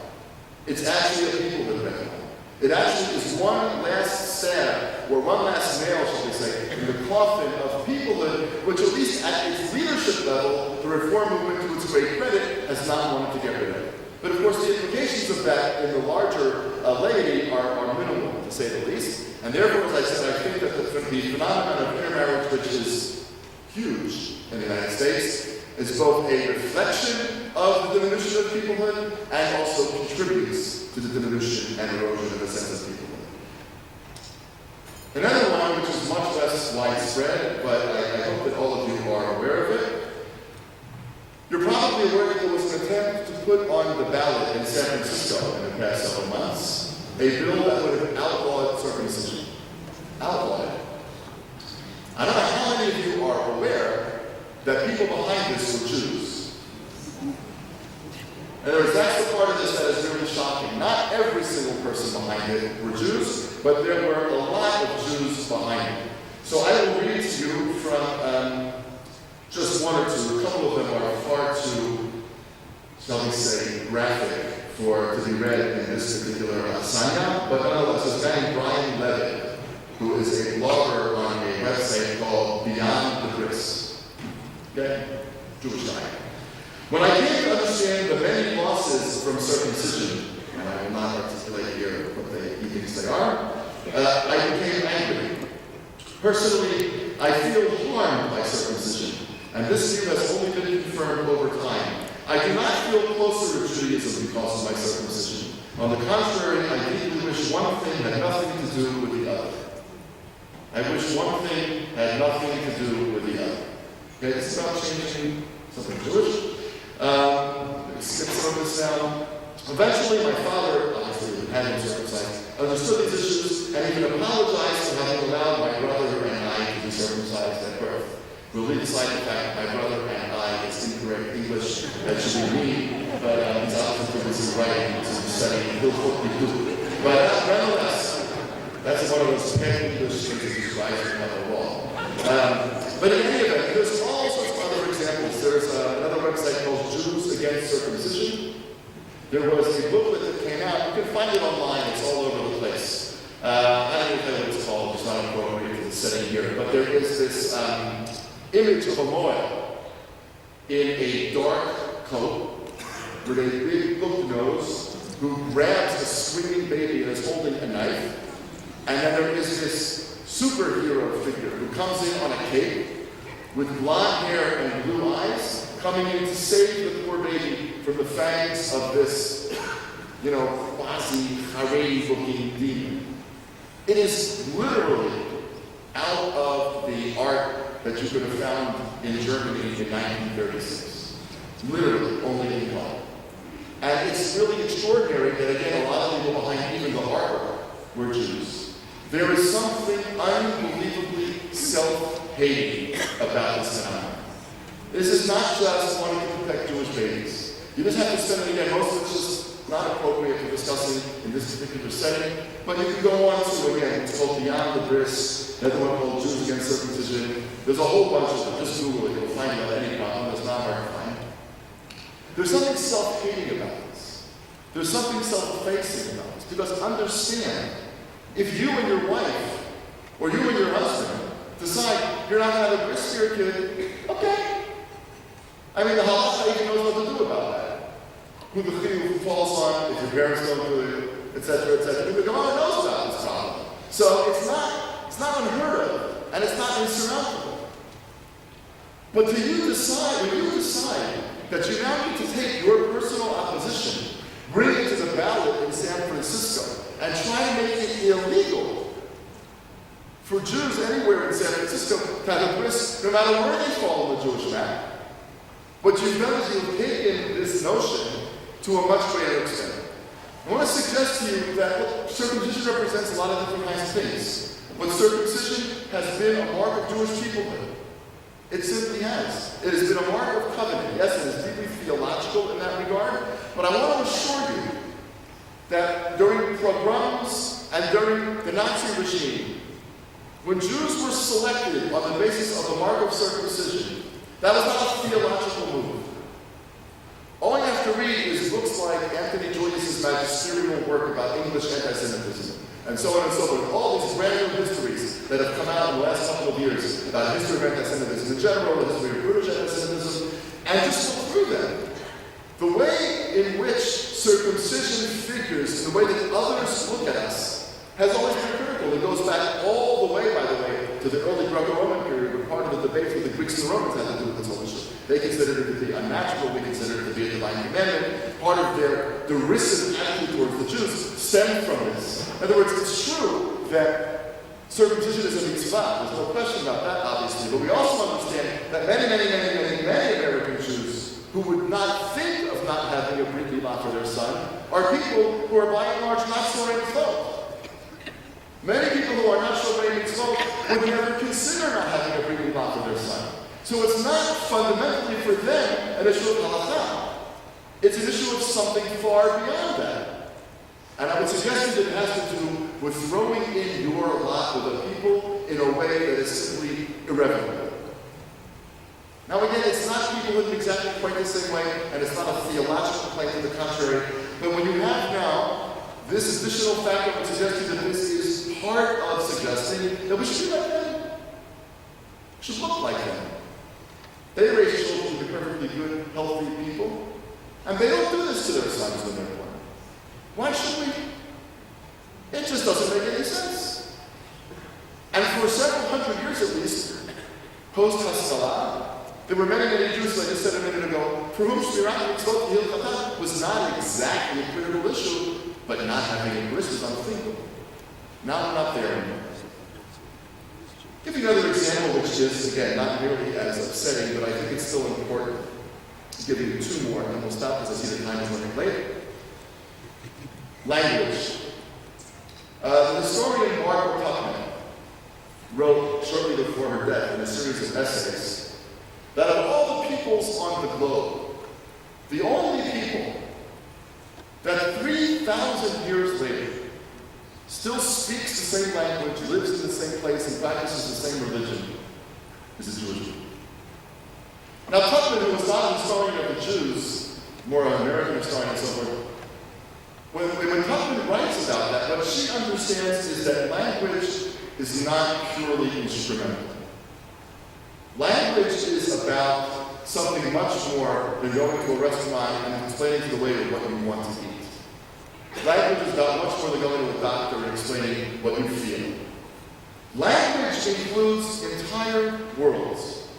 It's actually a peoplehood red line. It actually is one last stab, or one last nail, shall we say, in the coffin of peoplehood, which at least at its leadership level, the Reform movement, to its great credit, has not wanted to get rid of. But of course, the implications of that in the larger laity are minimal, to say the least. And therefore, as I said, I think that the phenomenon of intermarriage, which is huge in the United States, is both a reflection of the diminution of peoplehood and also contributes to the diminution and erosion of a sense of peoplehood. Another one, which is much less widespread, but I hope that all of you are aware of it. You're probably aware that there was an attempt to put on the ballot in San Francisco in the past several months a bill that would have outlawed circumcision. Outlawed it. I don't know how many of you are aware that people behind this were Jews. In other words, that's the part of this that is really shocking. Not every single person behind it were Jews, but there were a lot of Jews behind it. So I will read to you from just one or two. A couple of them are far too, shall we say, graphic to be read in this particular Synagogue, but nonetheless, this man named Brian Levitt, who is a blogger on a website called Beyond the Gris. Okay? Jewish guy. When I came to understand the many losses from circumcision, and I will not articulate here what he thinks they are, I became angry. Personally, I feel harmed by circumcision, and this view has only been confirmed over time. I do not feel closer to Judaism because of my circumcision. On the contrary, I deeply wish one thing had nothing to do with the other. I wish one thing had nothing to do with the other. Okay, this is about changing something Jewish. Skip some of this now. Eventually, my father, obviously, had been circumcised, understood these issues, and even apologized for having allowed my brother and I to be circumcised at birth. We'll leave aside the fact that my brother and I is incorrect English. That should be me, but he's obviously doing some writing, some studying. He'll hopefully do it. But nonetheless, that's one of those pen English things that you write on the wall. But in any event, there's all sorts of other examples. There's another website called Jews Against Circumcision. There was a booklet that came out. You can find it online. It's all over the place. I don't know what it's called. It's not appropriate for the setting here. But there is this image of a moel in a dark coat with a big hooked nose who grabs a screaming baby and is holding a knife. And then there is this superhero figure who comes in on a cape with blonde hair and blue eyes, coming in to save the poor baby from the fangs of this, quasi-Haredi-looking demon. It is literally out of the art that you could have found in Germany in 1936. Literally, only in color. And it's really extraordinary that, again, a lot of people behind even the artwork were Jews. There is something unbelievably self-hating about this phenomenon. This is not just wanting to protect Jewish babies. You just have to spend, again, most of it's just not appropriate for discussing in this particular setting, but you can go on to, again, it's called Beyond the Gris, another one called Jews Against Circumcision. There's a whole bunch of them. Just Google it. You'll find it without any problem. It's not hard to find. There's something self-hating about this. There's something self-effacing about this. Because understand, if you and your wife or you and your husband decide you're not going to have a bris for your kid, okay. I mean, the halacha even knows what to do about that. Who the chiyuv falls on, if your parents don't do it, etc., etc. The Gemara knows about this problem. So it's not unheard of, and it's not insurmountable. But when you decide that you now need to take your personal opposition, bring it to the ballot in San Francisco, and try to make it illegal for Jews anywhere in San Francisco to have a bris, no matter where they fall on the Jewish map, what you've done is you've taken this notion to a much greater extent. I want to suggest to you that circumcision represents a lot of different kinds of things. But circumcision has been a mark of Jewish peoplehood. It simply has. It has been a mark of covenant. Yes, it is deeply theological in that regard, but I want to assure you that during pogroms and during the Nazi regime, when Jews were selected on the basis of the mark of circumcision, that was not a theological move. All you have to read is books like Anthony Joyce's magisterial work about English anti-Semitism, and so on and so forth. All these brand new histories that have come out in the last couple of years about the history of anti-Semitism in general, the history of British anti-Semitism, and just look through them. The way in which circumcision figures, the way that others look at us, has always been critical. It goes back all the way, by the way, to the early Greco-Roman period, where part of the debate with the Greeks and the Romans had to do with this whole issue. They considered it to be unnatural, we considered it to be a divine commandment. Part of their derisive attitude towards the Jews stemmed from this. In other words, it's true that circumcision is a mitzvah. There's no question about that, obviously. But we also understand that many American Jews who would not think of not having a brit milah for their son are people who are by and large not shorei mitzvot. Many people who are not shorei mitzvot would never consider not having a brit milah for their son. So it's not fundamentally for them an issue of halakha. It's an issue of something far beyond that. And I would suggest that it has to do with throwing in your lot with the people in a way that is simply irrevocable. Now again, it's not people living exactly quite the same way, and it's not a theological claim to the contrary. But when you have now this additional factor that suggests to you that this is part of suggesting that we should be like them. We should look like them. They raise children to be perfectly good, healthy people, and they don't do this to their sons when they're born. Why should we? It just doesn't make any sense. And for several hundred years at least, post-Haskalah, there were many Jews, like I said a minute ago, for whom Shmirat Mitzvot Hilchata was not exactly a critical issue, but not having a bris was unthinkable. Now we're not there anymore. Give you another example, which is, again, not nearly as upsetting, but I think it's still important. I'll give you two more, and then we'll stop because I see the time is running late. Language. The historian Barbara Tuchman wrote shortly before her death in a series of essays that of all the peoples on the globe, the only people that 3,000 years later still speaks the same language, lives in the same place, and practices the same religion is the Jewish people. Now Tuchman, who was not a historian of the Jews, more an American historian and so forth, when Tuchman writes about that, what she understands is that language is not purely instrumental. Language is about something much more than going to a restaurant and explaining to the waiter what you want to eat. Language is about much more than going to a doctor and explaining what you feel. Language includes entire worlds.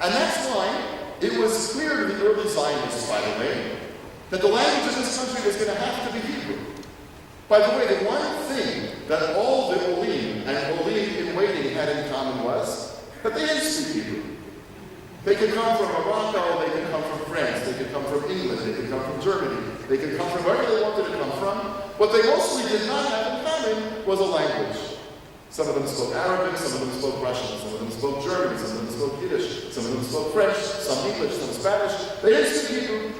And that's why it was clear to the early Zionists, by the way, that the language of this country was going to have to be Hebrew. By the way, the one thing that all the Olim and Olim in waiting had in common was that they didn't speak Hebrew. They could come from Morocco, they could come from France, they could come from England, they could come from Germany, they could come from wherever they wanted to come from. What they mostly did not have in common was a language. Some of them spoke Arabic, some of them spoke Russian, some of them spoke German, some of them spoke Yiddish, some of them spoke French, some English, some Spanish. They didn't speak Hebrew.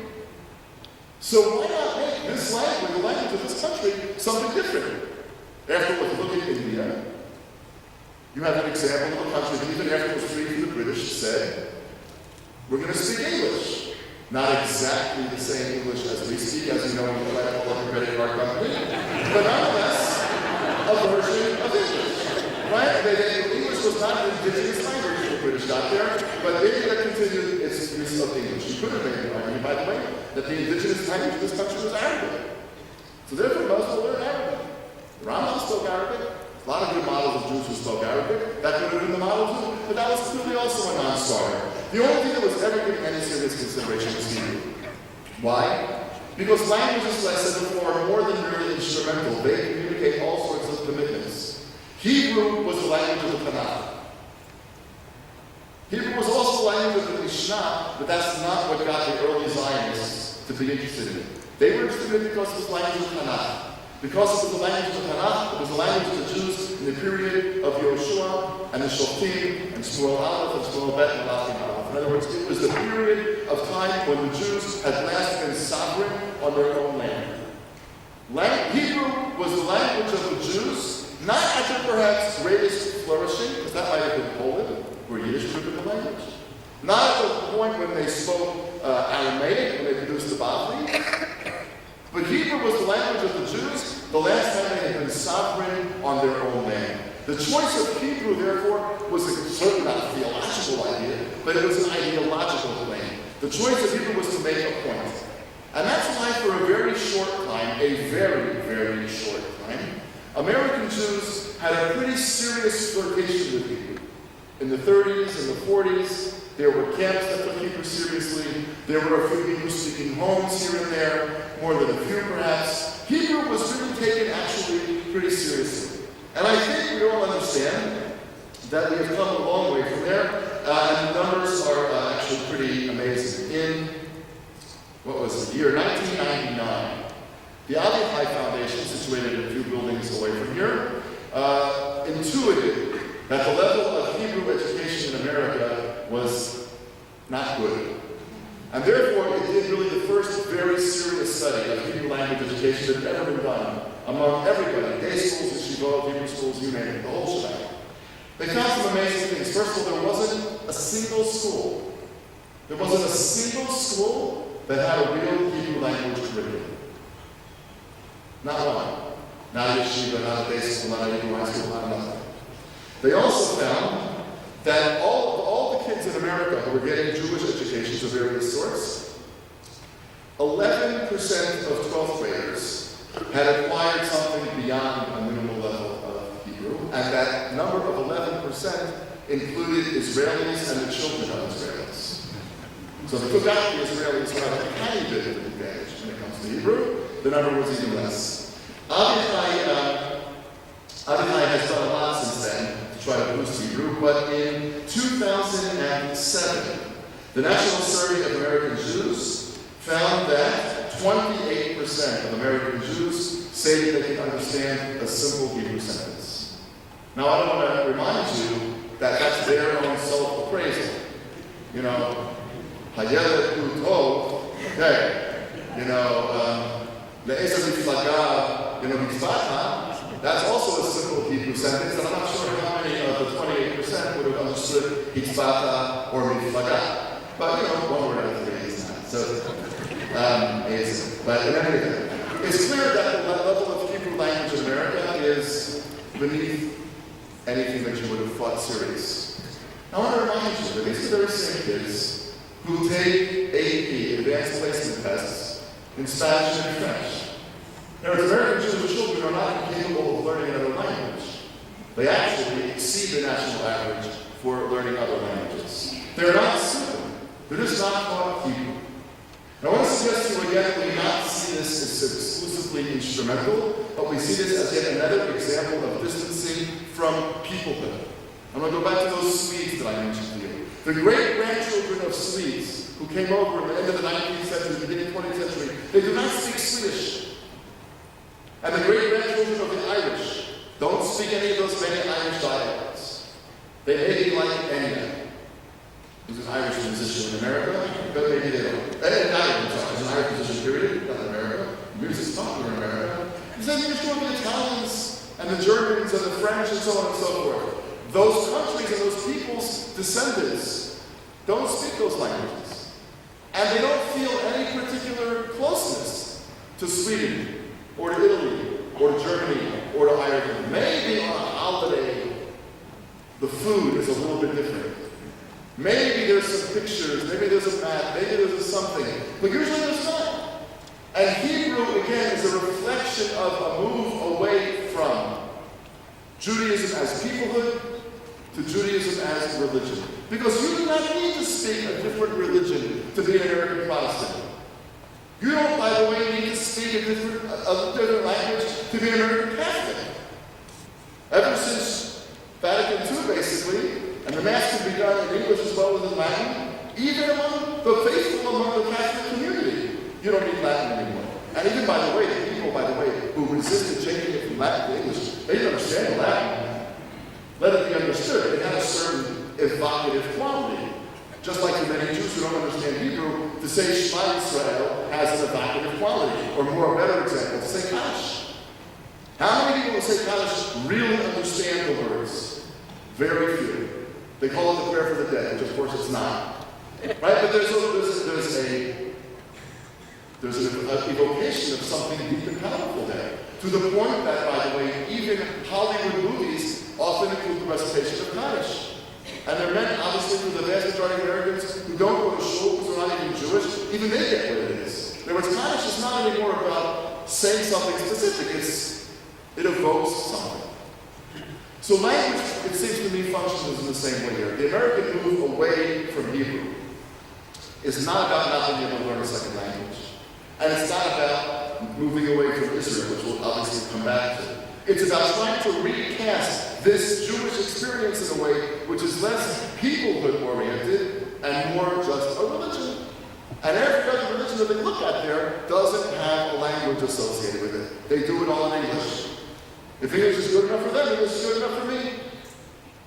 So why not make this language, the language of this country, something different? After what, look at India. You have an example of a country that even after it was freed from the British said, we're going to speak English. Not exactly the same English as we speak, as you know, when you try to pull up a credit card company, but nonetheless, a version of English. Right? English was not an indigenous language when the British got there, but India continued its use of English. You could have made an argument, by the way, that the indigenous language of this country was Arabic. So therefore, most will learn Arabic. Rambam spoke Arabic. A lot of good models of Jews who spoke Arabic. That could have been the model too, but that was clearly also a non-starter. The only thing that was ever given any serious consideration was Hebrew. Why? Because languages, as I said before, are more than merely instrumental. They communicate all sorts of commitments. Hebrew was the language of the Tanakh. Hebrew was also the language of the Mishnah, but that's not what got the early Zionists to be interested in it. They were interested in it because it was the language of the Tanakh. Because it was the language of the Tanakh, it was the language of the Jews in the period of Yehoshua and the Shoftim and Shmuel Aleph and Shmuel Bet and Malachim Aleph. In other words, it was the period of time when the Jews had last been sovereign on their own land. Hebrew was the language of the Jews, not at their perhaps greatest flourishing, because that might have been Poland, where Yiddish would have been the language. Not at the point when they spoke Aramaic, when they produced the Bavli. But Hebrew was the language of the Jews the last time they had been sovereign on their own land. The choice of Hebrew, therefore, was certainly not a theological idea, but it was an ideological claim. The choice of Hebrew was to make a point. And that's why for a very short time, a very, very short time, American Jews had a pretty serious flirtation with Hebrew. In the 30s and the 40s, there were camps that took Hebrew seriously. There were a few Hebrew-speaking homes here and there, more than a few perhaps. Hebrew was really taken actually pretty seriously. And I think we all understand that we have come a long way from there, and the numbers are actually pretty amazing. In, what was the year 1999, the Avihai Foundation, situated a few buildings away from here, intuited that the level of Hebrew education in America was not good. And therefore, it did really the first very serious study of Hebrew language education that had ever been done among everybody, day schools, yeshivot, Hebrew schools, you name it, the whole shebang. They found some amazing things. First of all, there wasn't a single school. There wasn't a single school that had a real Hebrew language curriculum. Not one. Not a yeshiva, not a day school, not a Hebrew high school, not nothing. They also found that all the kids in America who were getting Jewish educations of various sorts, 11% of 12th graders had acquired something beyond a minimal level of Hebrew, and that number of 11% included Israelis and the children of Israelis. So if you took out the Israelis who had a tiny bit of an advantage when it comes to Hebrew, the number was even less. Avihai has done a lot since then to try to boost Hebrew, but in 2007, the National Survey of American Jews found that 28% of American Jews say that they can understand a simple Hebrew sentence. Now, I don't want to remind you that that's their own self-appraisal. You know, Hayeled Utov, okay, you know, Le'ezer Miflaga, you know, Mitzvata, that's also a simple Hebrew sentence, and I'm not sure how many of the 28% would have understood Hitzbata or Miflaga. But, you know, one word out of three is not. So, but in any event, it's clear that the level of Hebrew language in America is beneath anything that you would have thought serious. I want to remind you that these are the very same kids who take AP, Advanced Placement Tests, in Spanish and French. Now, American Jewish children are not incapable of learning another language. They actually exceed the national average for learning other languages. They're not simple. They're just not taught Hebrew. And I want to suggest to you again that we not see this as exclusively instrumental, but we see this as yet another example of distancing from peoplehood. I'm going to go back to those Swedes that I mentioned to you. The great-grandchildren of Swedes who came over at the end of the 19th century, beginning of the 20th century, they do not speak Swedish. And the great-grandchildren of the Irish don't speak any of those many Irish dialects. They may be like Enya, who's an Irish musician in America, but maybe they don't. Not an Irish musician, period, not in America. Music's popular in America. It's like you're showing the Italians and the Germans and the French and so on and so forth. Those countries and those people's descendants don't speak those languages. And they don't feel any particular closeness to Sweden, or to Italy, or to Germany, or to Ireland. Maybe on a holiday The food is a little bit different. Maybe there's some pictures, maybe there's a map, maybe there's a something, but usually there's not. And Hebrew, again, is a reflection of a move away from Judaism as peoplehood to Judaism as religion. Because you do not need to speak a different religion to be an American Protestant. You don't, by the way, need to speak a different language to be an American Catholic. Ever since Vatican II, basically, and the Mass can be done in English as well as in Latin, even among the faithful among the Catholic community, you don't need Latin anymore. And even, by the way, the people, who resisted changing it from Latin to English, they didn't understand Latin. Let it be understood. It had a certain evocative quality. Just like the many Jews who don't understand Hebrew, to say Shema Yisrael has an evocative quality. Or more, a better example, to say Kaddish. How many people who say Kaddish really understand the words? Very few. They call it the prayer for the dead, which of course it's not. Right? But there's an evocation of something deep and powerful there. To the point that, by the way, even Hollywood movies often include the recitation of Kaddish. And they're meant, obviously, for the vast majority of Americans who don't go to shul because they're not even Jewish, even they get what it is. In other words, Kaddish is not anymore about saying something specific. It evokes something. So language, it seems to me, functions in the same way here. The American move away from Hebrew is not about not being able to learn a second language. And it's not about moving away from Israel, which we'll obviously come back to. It's about trying to recast this Jewish experience in a way which is less peoplehood-oriented and more just a religion. And every other religion that they look at there doesn't have a language associated with it. They do it all in English. If English is good enough for them, English is good enough for me.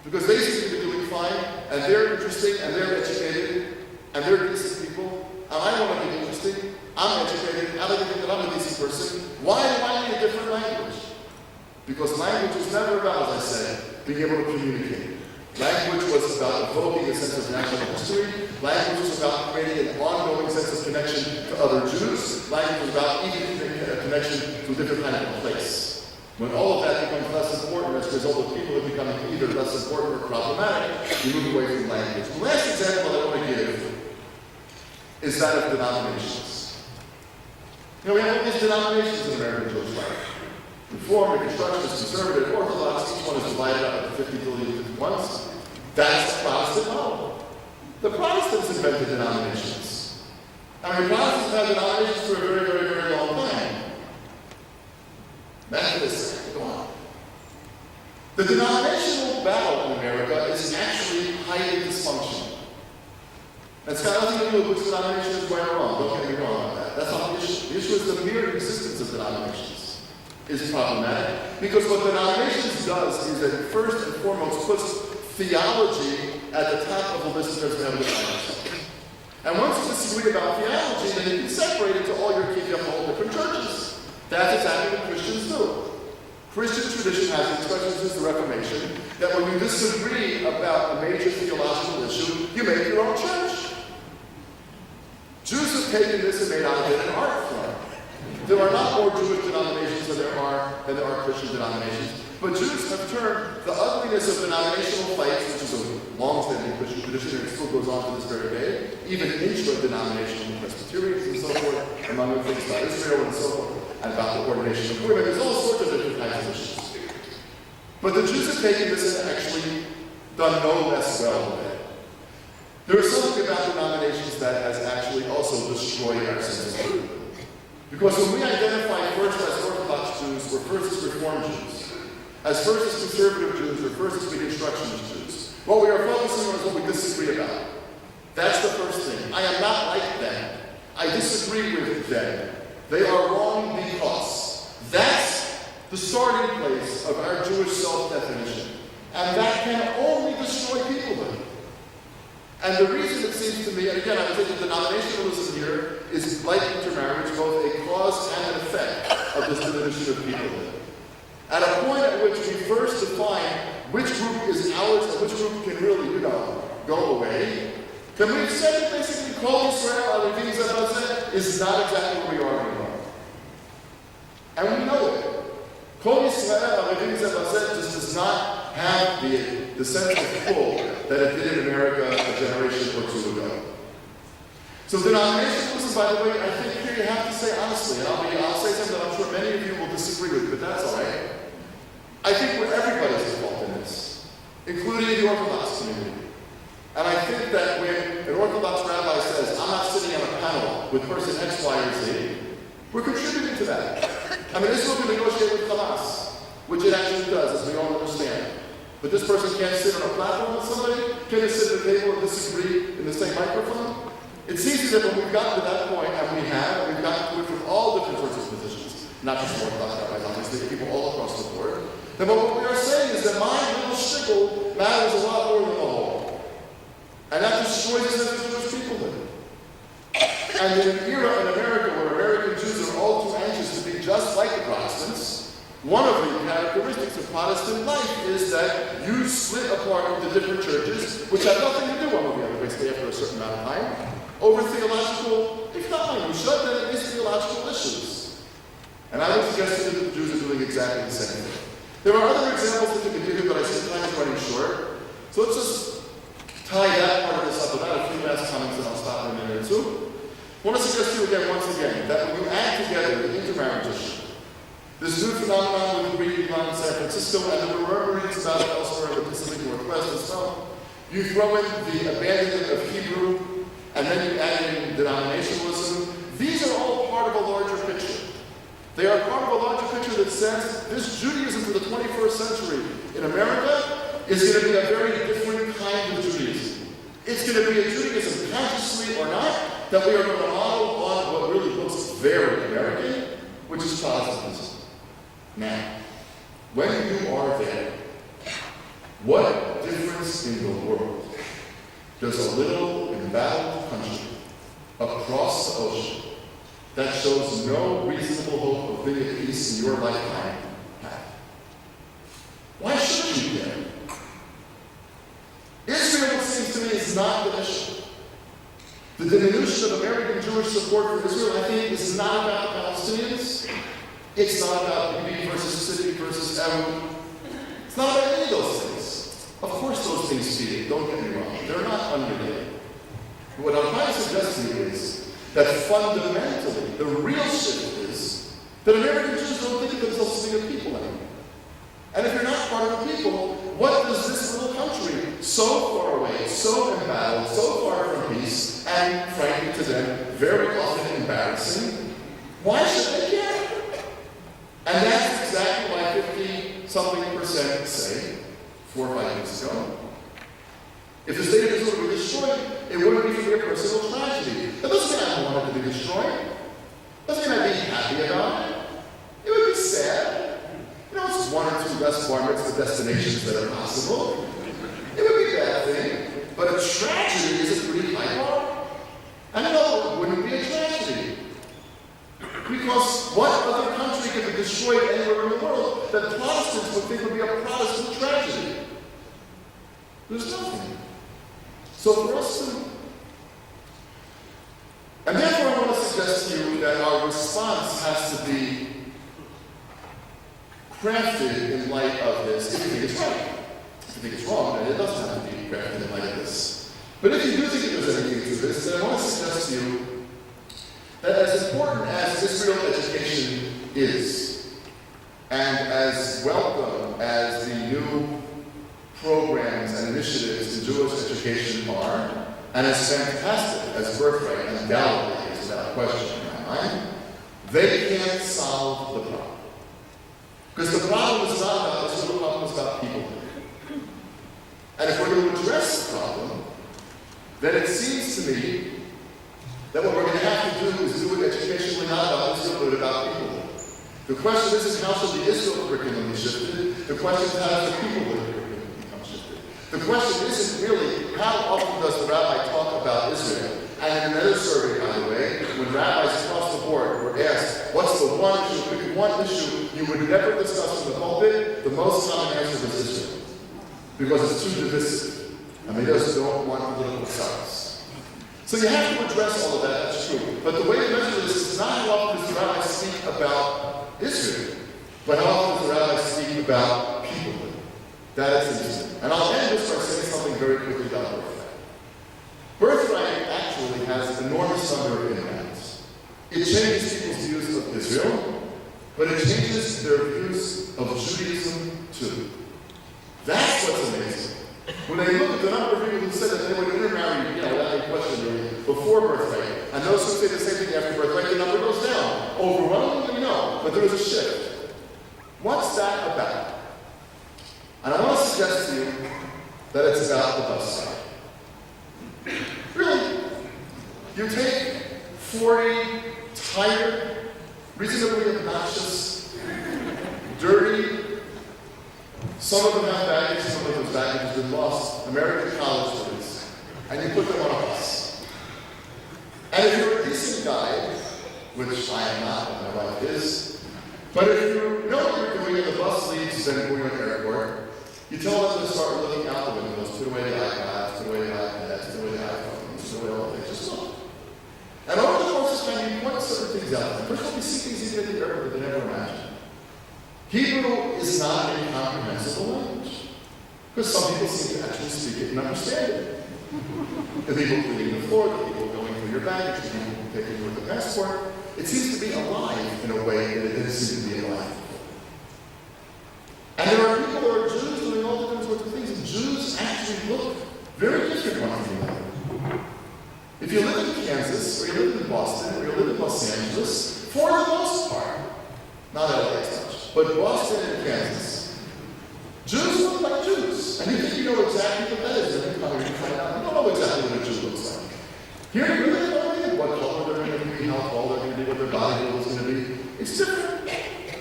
Because they seem to be doing fine, and they're interesting, and they're educated, and they're decent people, and I want to be interesting. I'm educated, I like to think that I'm a decent person. Why do I need a different language? Because language was never about, as I said, being able to communicate. Language was about evoking a sense of national history. Language was about creating an ongoing sense of connection to other Jews. Language was about even a connection to a different kind of place. When all of that becomes less important as a result of people becoming either less important or problematic, we move away from language. The last example that I want to give is that of denominations. You know, we have all these denominations in American Jewish life. Reformed, Reconstructionist, Conservative, Orthodox, each one is divided up into 50 billion different ones. That's the Protestant model. The Protestants invented denominations. I mean, Protestants have denominations for a very, very, very long time. Methodists, go on. The denominational battle in America is actually highly dysfunctional. It's got nothing to do with which denomination is right or wrong. Don't get me wrong on that. That's not the issue. The issue is the mere existence of denominations is problematic. Because what denominations does is that it first and foremost puts theology at the top of the list of their denominations. And once you disagree about theology, then you can separate into all your different churches. That's exactly what Christians do. Christian tradition has an expression since the Reformation that when you disagree about a major theological issue, you make your own church. Jews have taken this and made out of it an art form. There are not more Jewish denominations than there are Christian denominations. But Jews have turned the ugliness of denominational fights, which is a long-standing Christian tradition, and it still goes on to this very day, even intra-denominational Presbyterians and so forth, among other things about Israel and so forth, and about the ordination of women. There's all sorts of different kinds of issues. But the Jews have taken this and actually done no less well with it. There is something about denominations that has actually also destroyed our sense of truth. Because when we identify first as Orthodox Jews, or first as Reformed Jews, as first as Conservative Jews, or first as Reconstructionist Jews, what we are focusing on is what we disagree about. That's the first thing. I am not like them. I disagree with them. They are wrong because. That's the starting place of our Jewish self-definition. And that can only destroy peoplehood. And the reason it seems to me, and again, I would say that denominationalism here is like intermarriage, both a cause and an effect of this diminution of peoplehood. At a point at which we first define which group is ours and which group can really, go away, can we accept that basically Kol Yisrael is not exactly where we are anymore. And we know it. Kol Yisrael just does not have the the sense of pull that it did in America a generation or two ago. So denominationalism, by the way, I think here you have to say honestly, and I'll say something that I'm sure many of you will disagree with, but that's all right. I think we're everybody's fault in this, including the Orthodox community. And I think that when an Orthodox rabbi says, I'm not sitting on a panel with person X, Y, or Z, we're contributing to that. I mean, Israel can negotiate with Hamas, which it actually does, as we all understand. But this person can't sit on a platform with somebody, can't sit at a table and disagree in the same microphone. It seems that when we've gotten to that point, and we've gotten to it from all different sorts of positions, not just Orthodox rabbis, obviously, people all across the board, then what we are saying is that my little shtickle matters a lot more than the whole. And that destroys the sense of Jewish peoplehood. And in an era in America where American Jews are all too anxious to be just like the Protestants, one of the characteristics of Protestant life is that you split apart into different churches, which have nothing to do one with the other, basically, after a certain amount of time, over theological, if not minutia, then at least theological issues. And I would suggest to you that the Jews are doing exactly the same thing. There are other examples that you can give you, but I see time is running short. So let's just tie that part of this up without a few last comments, and I'll stop in a minute or two. I want to suggest to you again, once again, that when you add together the intermarriage issue, this new phenomenon with the breeding in San Francisco, and the reverberations about it elsewhere in the Pacific Northwest as well, you throw in the abandonment of Hebrew, and then you add in denominationalism. These are all part of a larger picture. They are part of a larger picture that says this Judaism for the 21st century in America is going to be a very different kind of Judaism. It's going to be a Judaism, consciously or not, that we are going to model on what really looks very American, which is Protestantism. Now, when you are there, what difference in the world does a little embattled country across the ocean that shows no reasonable hope of being at peace in your lifetime have? Why should you care? Israel, it seems to me, is not the issue. The diminution of American Jewish support for Israel, I think, is not about Palestinians. It's not about beauty versus city versus Evan. It's not about any of those things. Of course those things feed it, don't get me wrong. They're not unrelated. What I'm trying to suggest to you is that fundamentally, the real shift is that American Jews don't think of themselves as being a people anymore. And if you're not part of the people, what does this little country, so far away, so embattled, so far from peace, and frankly to them, very often embarrassing, why should they care? And that's exactly why 50-something% say, 4 or 5 years ago, if the state of Israel were destroyed, it wouldn't be for their personal tragedy. That doesn't mean I don't want it to be destroyed. Doesn't mean I'd be happy about it. It would be sad. You know, it's 1 or 2 less bar mitzvah destinations that are possible. It would be a bad thing. But a tragedy is a pretty high bar. And no, it wouldn't be a tragedy. Because what other country could be destroyed anywhere in the world that Protestants would think would be a Protestant tragedy? There's nothing. So for us to... And therefore I want to suggest to you that our response has to be crafted in light of this, if you think it's right. If you think it's wrong, then it doesn't have to be crafted in light of this. But if you do think there's anything to this, then I want to suggest to you that as important as Israel education is, and as welcome as the new programs and initiatives in Jewish education are, and as fantastic as Birthright undoubtedly is without question in my mind, they can't solve the problem. Because the problem is not about Israel, the problem is about people. And if we're going to address the problem, then it seems to me that what we're going to have to do is do it educationally, not about Israel, but about people. The question isn't how should the Israel curriculum be shifted. The question is how does the people curriculum become shifted. The question isn't really how often does the rabbi talk about Israel. And in another survey, by the way, when rabbis across the board were asked, what's the one issue you would never discuss from the pulpit, the most common answer was Israel. Because it's too divisive. And they just don't want political sides. So you have to address all of that, that's true. But the way to measure this is not how often does the rabbi speak about Israel, but how often does the rabbi speak about people. That is interesting. And I'll end this by saying something very quickly about birthright. Birthright actually has an enormous number of impacts. It changes people's views of Israel, but it changes their views of Judaism too. That's what's amazing. When they look at the number of people who said that they would intermarry, without any question, before birthright, and those who say the same thing after birthright, the number goes down. Overwhelmingly, no, but there is a shift. What's that about? And I want to suggest to you that it's about the bus side. Really, you take 40 tired, reasonably obnoxious, dirty, some of them have baggage, some of those baggage has been lost, American college students, and you put them on a bus. And if you're a decent guy, which I am not, and my wife is, but if you know what you're doing and the bus leaves Ben Gurion Airport, you tell them to start looking out the windows, put away the iPads, put away the iPads, put away the iPhones, put away all the things, just look. And over the course of time, you point certain things out. First of all, you see things you didn't ever, that they never imagined. Hebrew is not an incomprehensible language, because some people seem to actually speak it and understand it. The people cleaning the floor, the people going through your baggage, the people taking you with the passport, it seems to be alive in a way that it didn't seem to be alive before. And there are people who are Jews doing all different sorts of things, and Jews actually look very different one from another. If you live in Kansas, or you live in Boston, or you live in Los Angeles, for the most part, not LA as much, but Boston and Kansas, Jews look like Jews. And you think you know exactly what that is, and you probably find out, you don't know exactly what a Jew looks like. Here, you really don't know what color they're going to be, how tall they're going to be, what their body build is going to be. It's different. It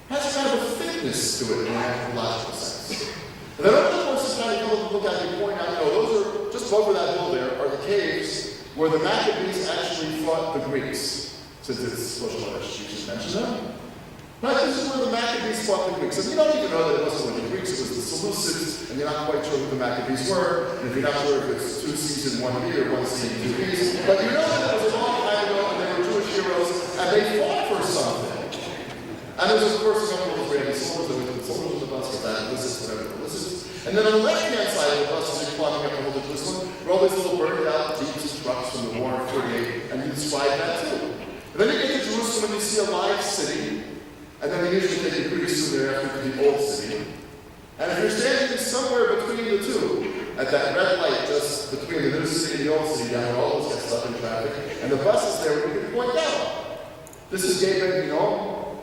has kind of a thickness to it in an anthropological sense. And then over the course of time, you look at it and point out, those are, just over that hill there, are the caves where the Maccabees actually fought the Greeks. Since it's social knowledge, you should mention them. Right, this is where the Maccabees fought the Greeks. And you don't even know that it wasn't the Greeks, it was the Seleucids, and you're not quite sure who the Maccabees were, and if you're not sure if it's 2 C's in 1 B or 1 C in 2 B's, but you know that it was a long time ago, and they were Jewish heroes, and they fought for something. And there's, of course, a number of Israeli soldiers on the bus with that, and then on the left-hand side of the bus, as you're climbing up the whole Jerusalem, were all these little burned-out Jeeps and trucks from the war in 48, and you describe that too. And then you get to Jerusalem and you see a live city, and then they usually take you pretty soon thereafter to the old city. And if you're standing somewhere between the two, at that red light just between the new city and the old city, down where all those get stuck in traffic, and the bus is there, you can point down. This is Gay Ben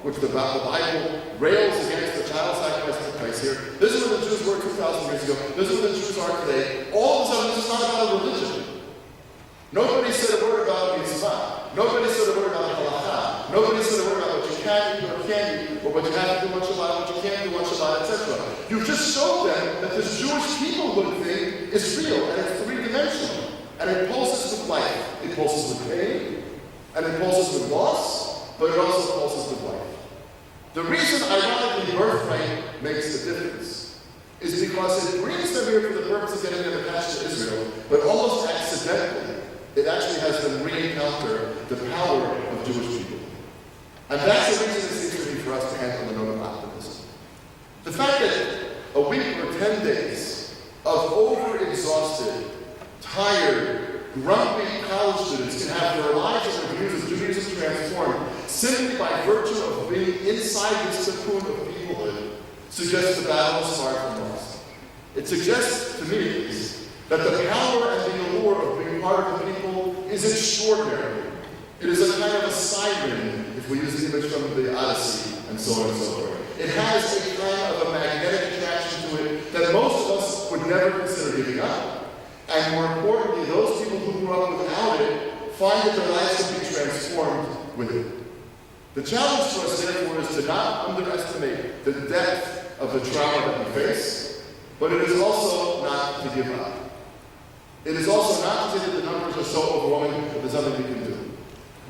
which the Bible rails against the child sacrifice that took place here. This is where the Jews were 2,000 years ago. This is where the Jews are today. All of a sudden, this is not about a religion. Nobody said a word about mitzvah. Nobody said a word about halakha. Nobody said a word about what you can eat or can't eat, or what you have to do on Shabbat, what you can't do on Shabbat, etc. You just showed them that this Jewish peoplehood thing is real, and it's three-dimensional. And it pulses with life. It pulses with pain, and it pulses with loss, but it also pulses with life. The reason, ironically, birthright makes a difference is because it brings them here for the purpose of getting them attached to Israel, but almost accidentally, it actually has them re-encounter the power of Jewish people. And that's the reason it seems to be for us to end on the note of optimism. The fact that a week or 10 days of over-exhausted, tired, grumpy college students can have their lives and their views of Judaism transformed simply by virtue of being inside this cocoon of peoplehood suggests the battle is far from lost. It suggests, to me at least, that the power and the allure of being part of the people is extraordinary. It is a kind of a siren, if we use the image from the Odyssey, and so on and so forth. It has a kind of a magnetic attraction to it that most of us would never consider giving up. And more importantly, those people who grew up without it find that their lives can be transformed with it. The challenge for us, therefore, is to not underestimate the depth of the trauma that we face, but it is also not to give up. It is also not to say that the numbers are so overwhelming that there's nothing we can do.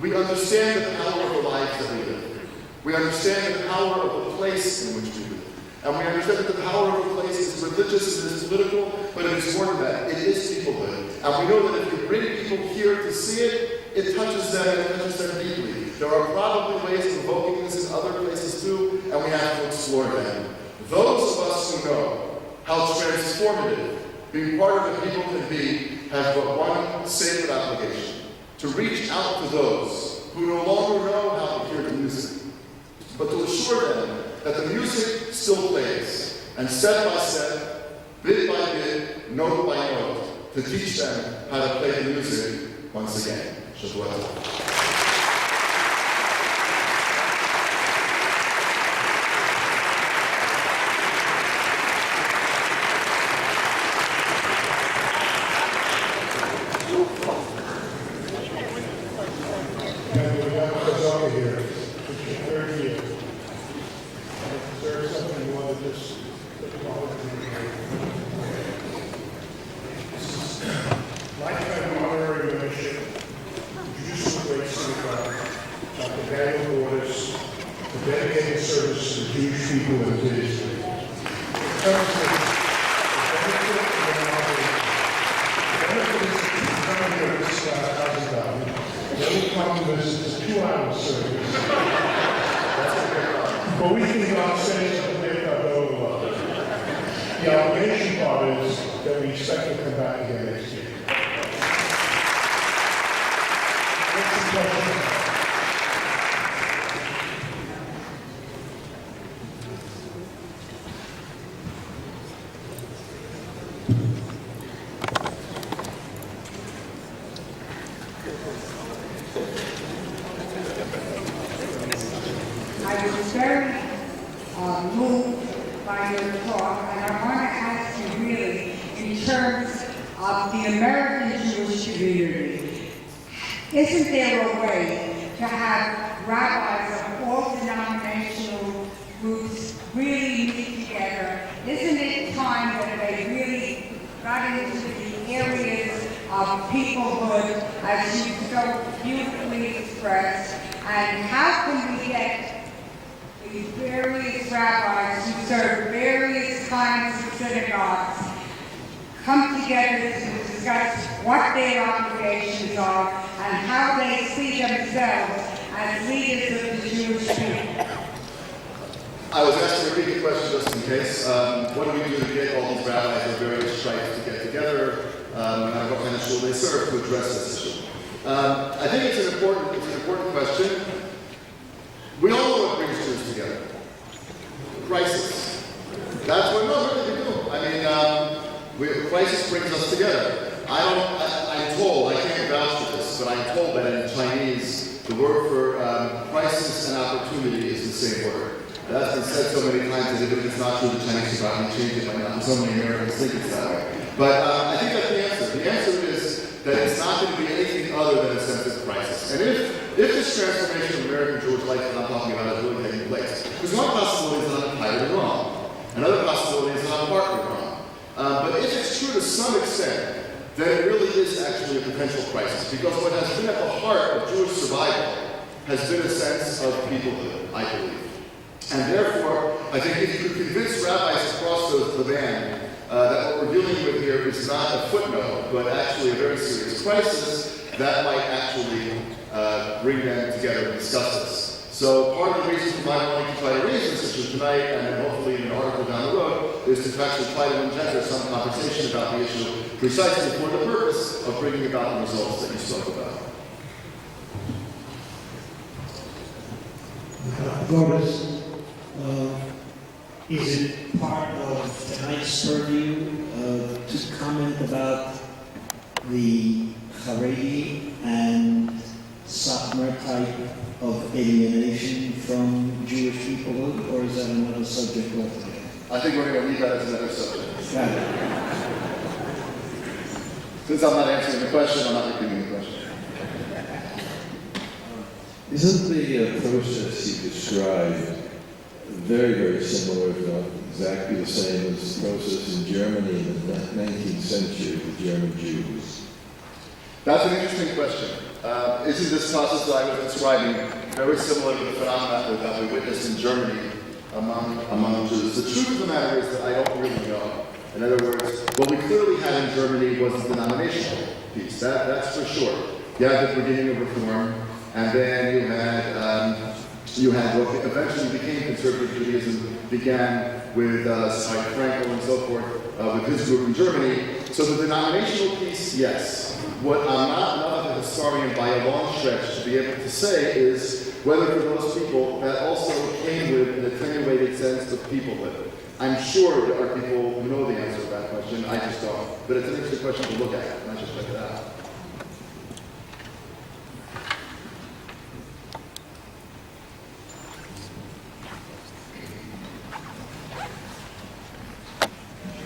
We understand the power of the lives that we live. We understand the power of the place in which we live. And we understand that the power of the place is religious and it is political, but it is more than that. It is peoplehood. And we know that if we bring people here to see it, it touches them and it touches them deeply. There are probably ways of evoking this in other places too, and we have to explore them. Those of us who know how transformative being part of the people can be has but one sacred obligation: to reach out to those who no longer know how to hear the music, but to assure them that the music still plays, and step by step, bit by bit, note by note, to teach them how to play the music once again. Shavuot Tov. Lifetime honorary membership, Jewish Great Synagogue, Dr. Gordis, for dedicated service to the Jewish people and to Israel. The benefit is $200,000. The only problem is it's a 2-hour service. But we can go say something about the The obligation part is that we expect to come back again next year. What's the question? I was very moved by your talk, and I want to ask you really, in terms of the American Jewish community, isn't there a way to have rabbis of all denominational groups really meet together? Isn't it time that they really got into the areas of peoplehood, as you so beautifully expressed, and how can we get these various rabbis who serve various kinds of synagogues come together to discuss what their obligations are and how they see themselves as leaders of the Jewish people? I was asked to repeat the question just in case. What do we do to get all these rabbis of various stripes to get together? And what kind of shul they serve to address this issue? I think it's an important question. We all know what brings Jews together. Crisis. That's what, no, really, we do. I mean, crisis brings us together. I'm told, I can't vouch for this, but I'm told that in Chinese, the word for crisis and opportunity is the same word. That's been said so many times that if it's not true, the Chinese will probably change it by now. So many Americans think it's that way. But I think that's the answer. The answer is that it's not going to be anything other than a sense of crisis. And if this transformation of American Jewish life that I'm talking about is really taking place, there's one possibility that I'm entirely wrong. Another possibility is that I'm partly wrong. But if it's true to some extent, then it really is actually a potential crisis. Because what has been at the heart of Jewish survival has been a sense of peoplehood, I believe. And therefore, I think if you could convince rabbis across the band that what we're dealing with here is not a footnote, but actually a very serious crisis, that might actually bring them together and discuss this. So part of the reason for my wanting to try to raise this issue tonight, and then hopefully in an article down the road, is to actually try to engender some conversation about the issue precisely for the purpose of bringing about the results that you spoke about. Gordis, is it part of tonight's purview to comment about the Haredi and Satmar type of alienation from Jewish peoplehood, or is that another subject altogether? I think we're going to leave that as another subject. Got it. Since I'm not answering the question, I'm not repeating the question. Isn't the process you described very, very similar, if not exactly the same, as the process in Germany in the 19th century with German Jews? That's an interesting question. Isn't this process that I was describing very similar to the phenomenon that we witnessed in Germany among Jews? The truth of the matter is that I don't really know. In other words, what we clearly had in Germany was the denominational piece. That's for sure. You had the beginning of reform, and then you had You had what eventually became conservative Judaism, began with Cy Frankel and so forth, with his group in Germany. So the denominational piece, yes. What I'm not enough of a historian by a long stretch to be able to say is whether for those people that also came with an attenuated sense of peoplehood. I'm sure there are people who know the answer to that question, I just don't. But it's an interesting question to look at, and I just check it out.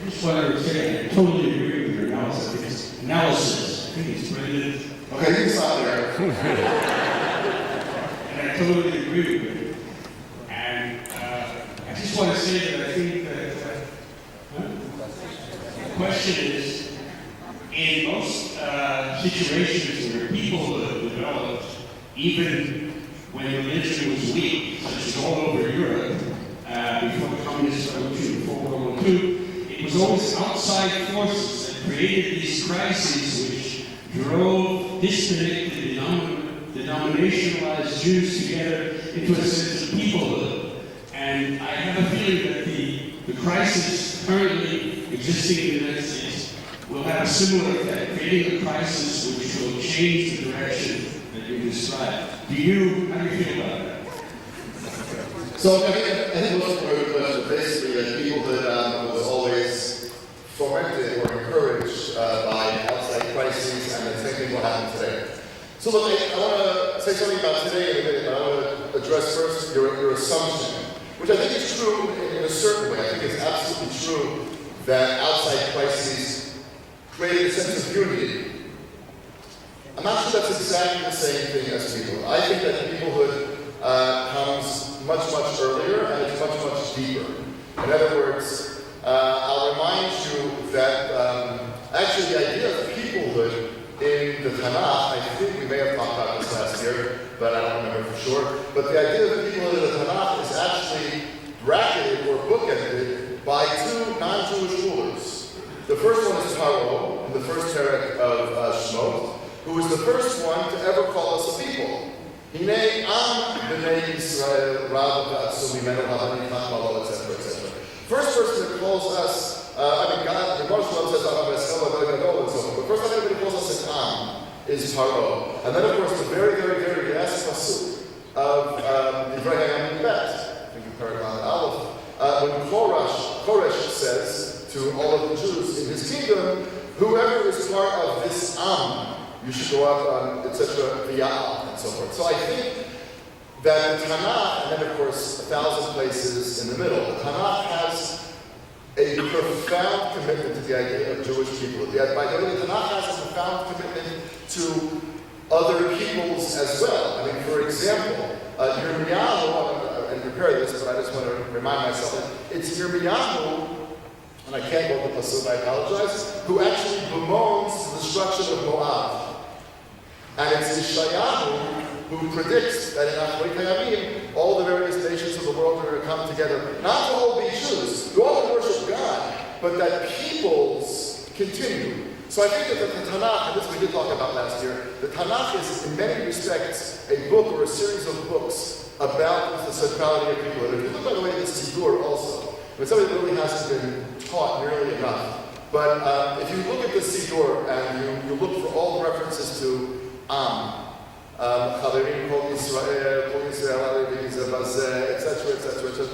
I just wanted to say I totally agree with your analysis. I think it's brilliant. Okay, you can stop there. And I totally agree with it. And I just want to say that I think that the question is, in most situations where people developed, even when religion was weak, such as all over Europe, before the Communist Revolution, before World War II, it was always outside forces that created these crises which drove disconnected, denominationalized Jews together into a sense of peoplehood. And I have a feeling that the crisis currently existing in the United States will have a similar effect, creating a crisis which will change the direction that you described. How do you feel about that? So I think most of the question basically that peoplehood was always fomented or encouraged by outside crises, and the same thing will happen today. So look, I want to say something about today in a minute, but I want to address first your assumption, which I think is true in a certain way. I think it's absolutely true that outside crises created a sense of unity. I'm not sure that's exactly the same thing as peoplehood. I think that peoplehood comes much, much earlier, and it's much, much deeper. In other words, I'll remind you that actually the idea of peoplehood in the Tanakh, I think we may have talked about this last year, but I don't remember for sure, but the idea of peoplehood in the Tanakh is actually bracketed or bookended by two non-Jewish rulers. The first one is Paro, in the first perek of Shemot, who was the first one to ever call us a people. Hinei am b'nei Yisrael rav v'atzum mimenu ha'bani chachmalo, etc., etc. First person that calls us, God, the Baruch Shalom says, and so forth. But first time anybody calls us an am is Paro. And then, of course, the very, very, very last pasuk of Divrei Hayam Bet, I think in Paragraph Aleph, when Koresh says to all of the Jews in his kingdom, whoever is part of this am, you should go up, etc., v'ya'al, and so forth. So I think that the Tanakh, and then of course 1,000 places in the middle, the Tanakh has a profound commitment to the idea of Jewish people. By the way, the Tanakh has a profound commitment to other peoples as well. I mean, for example, Yirmiyahu, and prepare this, but I just want to remind myself that it's Yirmiyahu, and I can't quote the pasuk, I apologize, who actually bemoans the destruction of Moab. And it's Yeshayahu who predicts that in Achroit Hayamim, all the various nations of the world are going to come together, not to all be Jews, to all worship God, but that peoples continue. So I think that the Tanakh, and this we did talk about last year, the Tanakh is in many respects a book or a series of books about the centrality of people. And if you look, by the way, at the Siddur also, it's something that really hasn't been taught nearly enough. But if you look at the Siddur and you look for all the references to Chaverim, Kol Yisrael, etc., etc.,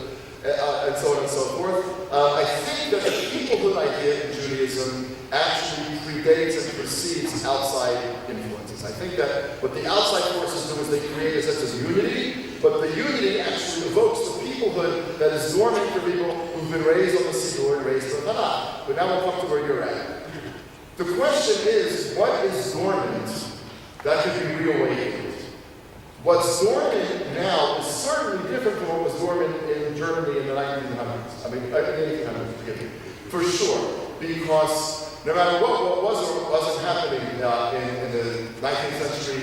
and so on and so forth. I think that the peoplehood idea in Judaism actually predates and precedes outside influences. I think that what the outside forces do is they create a sense of unity, but the unity actually evokes the peoplehood that is dormant for people who've been raised on the Siddur and raised on the Tanakh. But now we'll come to where you're at. The question is, what is dormant that could be reawakened? What's dormant now is certainly different from what was dormant in Germany in the 1900s. I mean, in the 1800s, forgive me. For sure. Because no matter what was or wasn't happening in the 19th century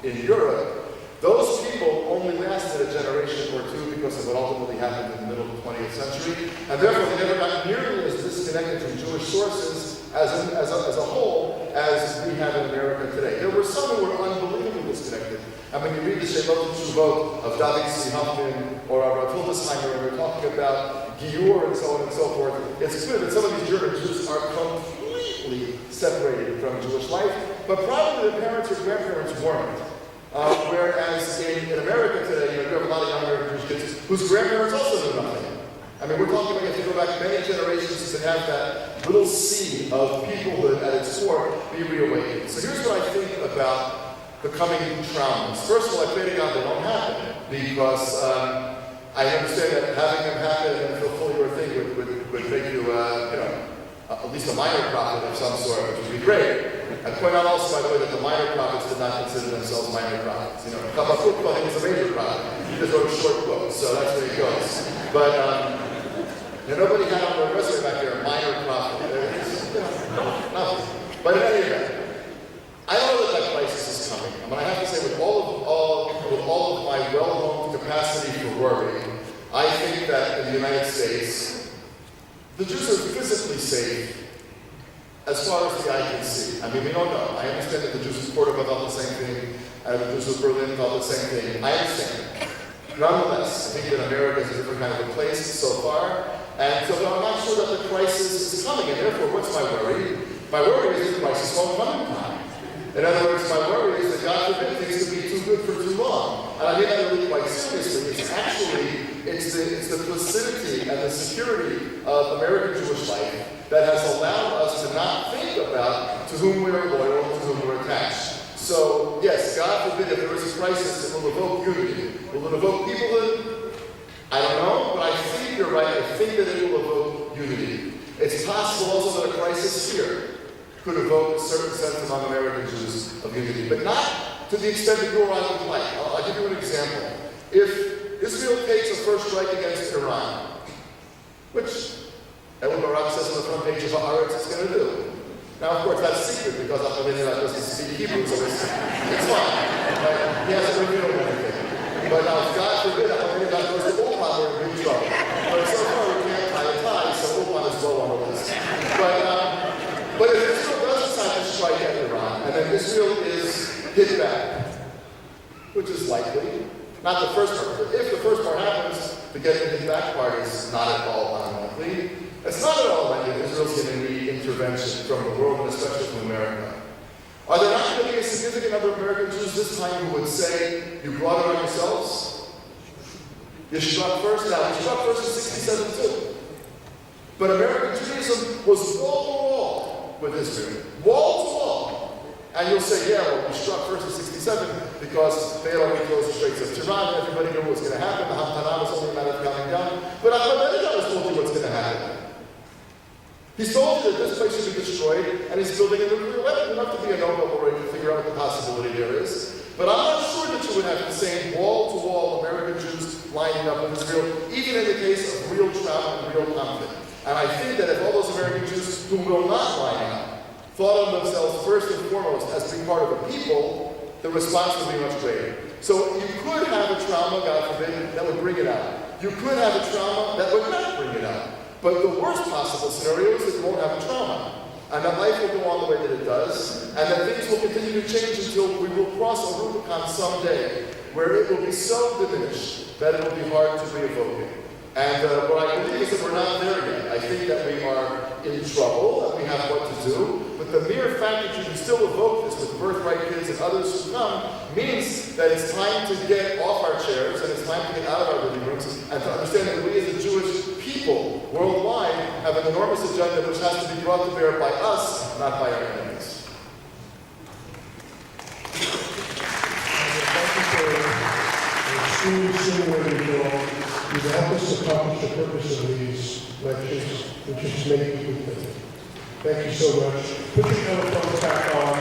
in Europe, those people only lasted a generation or two because of what ultimately happened in the middle of the 20th century. And therefore, they never got nearly as disconnected from Jewish sources as a whole as we have in America today. There were some who were unbelievably disconnected. And when you read the Shemot Teshuvot of David C. Huffman or Rav Hildesheimer, and we're talking about Giur and so on and so forth, it's clear that some of these German Jews are completely separated from Jewish life, but probably their parents or grandparents weren't. Whereas in America today, you have a lot of young American Jewish kids whose grandparents also knew nothing. I mean, we're talking about you have to go back many generations to have that little seed of peoplehood at its core be reawakened. So here's what I think about the coming traumas. First of all, I pray to God they don't happen, because I understand that having them happen and fulfill your thing would make you, at least a minor prophet of some sort, which would be great. I point out also, by the way, that the minor prophets did not consider themselves minor prophets. Habakkuk thought he was a major prophet. He just wrote a short book, so that's where he goes. But nobody had on their resume back there a minor prophet. Nothing. But in any event, I don't know that crisis is coming. But I have to say, with all of my well-known capacity for worry, I think that in the United States, the Jews are physically safe as far as the eye can see. I mean, we don't know. I understand that the Jews of Cordoba thought the same thing, and the Jews of Berlin thought the same thing. I understand. Nonetheless, I think that America is a different kind of a place so far, and so I'm not sure that the crisis is coming, and therefore, what's my worry? My worry is that the crisis won't come in time. In other words, my worry is that God forbid things to be too good for too long. And I mean that really quite seriously. It's the placidity and the security of American Jewish life that has allowed us to not think about to whom we are loyal, to whom we're attached. So, yes, God forbid if there is a crisis, it will evoke unity. Will it evoke peoplehood? I don't know, but I think you're right. I think that it will evoke unity. It's possible also that a crisis here could evoke a certain sense among American Jews of unity, but not to the extent that you or I would like. I'll give you an example. If Israel takes a first strike against Iran, which Ehud Barak says on the front page of Haaretz it's going to do. Now, of course, that's secret because Ahmadinejad doesn't speak Hebrew, so it's fine. He hasn't revealed anything. But now, God forbid, Ahmadinejad goes to Ulpan, we're in big trouble. But so far, we can't tie a tie, so Ulpan is low on the list. But if Israel does decide to strike at Iran, and then Israel is hit back, which is likely, not the first part, but if the first part happens, the getting hit back part is not at all unlikely. It's not at all likely that Israel's going to need intervention from the world, and especially from America. Are there not going to be a significant number of American Jews this time who would say, you brought it on yourselves? You struck first? Now, we struck first in 67 too. But American Judaism was wall-to-wall with Israel. Wall-to-wall. And you'll say, yeah, well, we struck first in 67 because they had already closed the Straits of Tiran. Everybody knew what was going to happen. The Hamtanah was only a matter of coming down. But Ahmadinejad has told you what's going to happen. He's told you that this place should be destroyed, and he's building a nuclear weapon. You don't have to be a Nobel laureate to figure out what the possibility there is. But I'm not sure that you would have the same wall-to-wall American Jews lining up in Israel, even in the case of real trauma and real conflict. And I think that if all those American Jews who will not line up thought of themselves first and foremost as being part of a people, the response would be much greater. So you could have a trauma, God forbid, that would bring it out. You could have a trauma that would not bring it out. But the worst possible scenario is that you won't have a trauma. And that life will go on the way that it does, and that things will continue to change until we will cross a Rubicon someday where it will be so diminished that it will be hard to re-evoke it. And what I believe is that we're not there yet. I think that we are in trouble, and we have what to do, but the mere fact that you can still evoke this with birthright kids and others who come means that it's time to get off our chairs, and it's time to get out of our living rooms, and to understand that we as a Jewish people worldwide have an enormous agenda which has to be brought to bear by us, not by our enemies. Thank you for extremely you've helped us accomplish the purpose of these lectures, which is to make people think. Thank you so much. Put your telephones back on.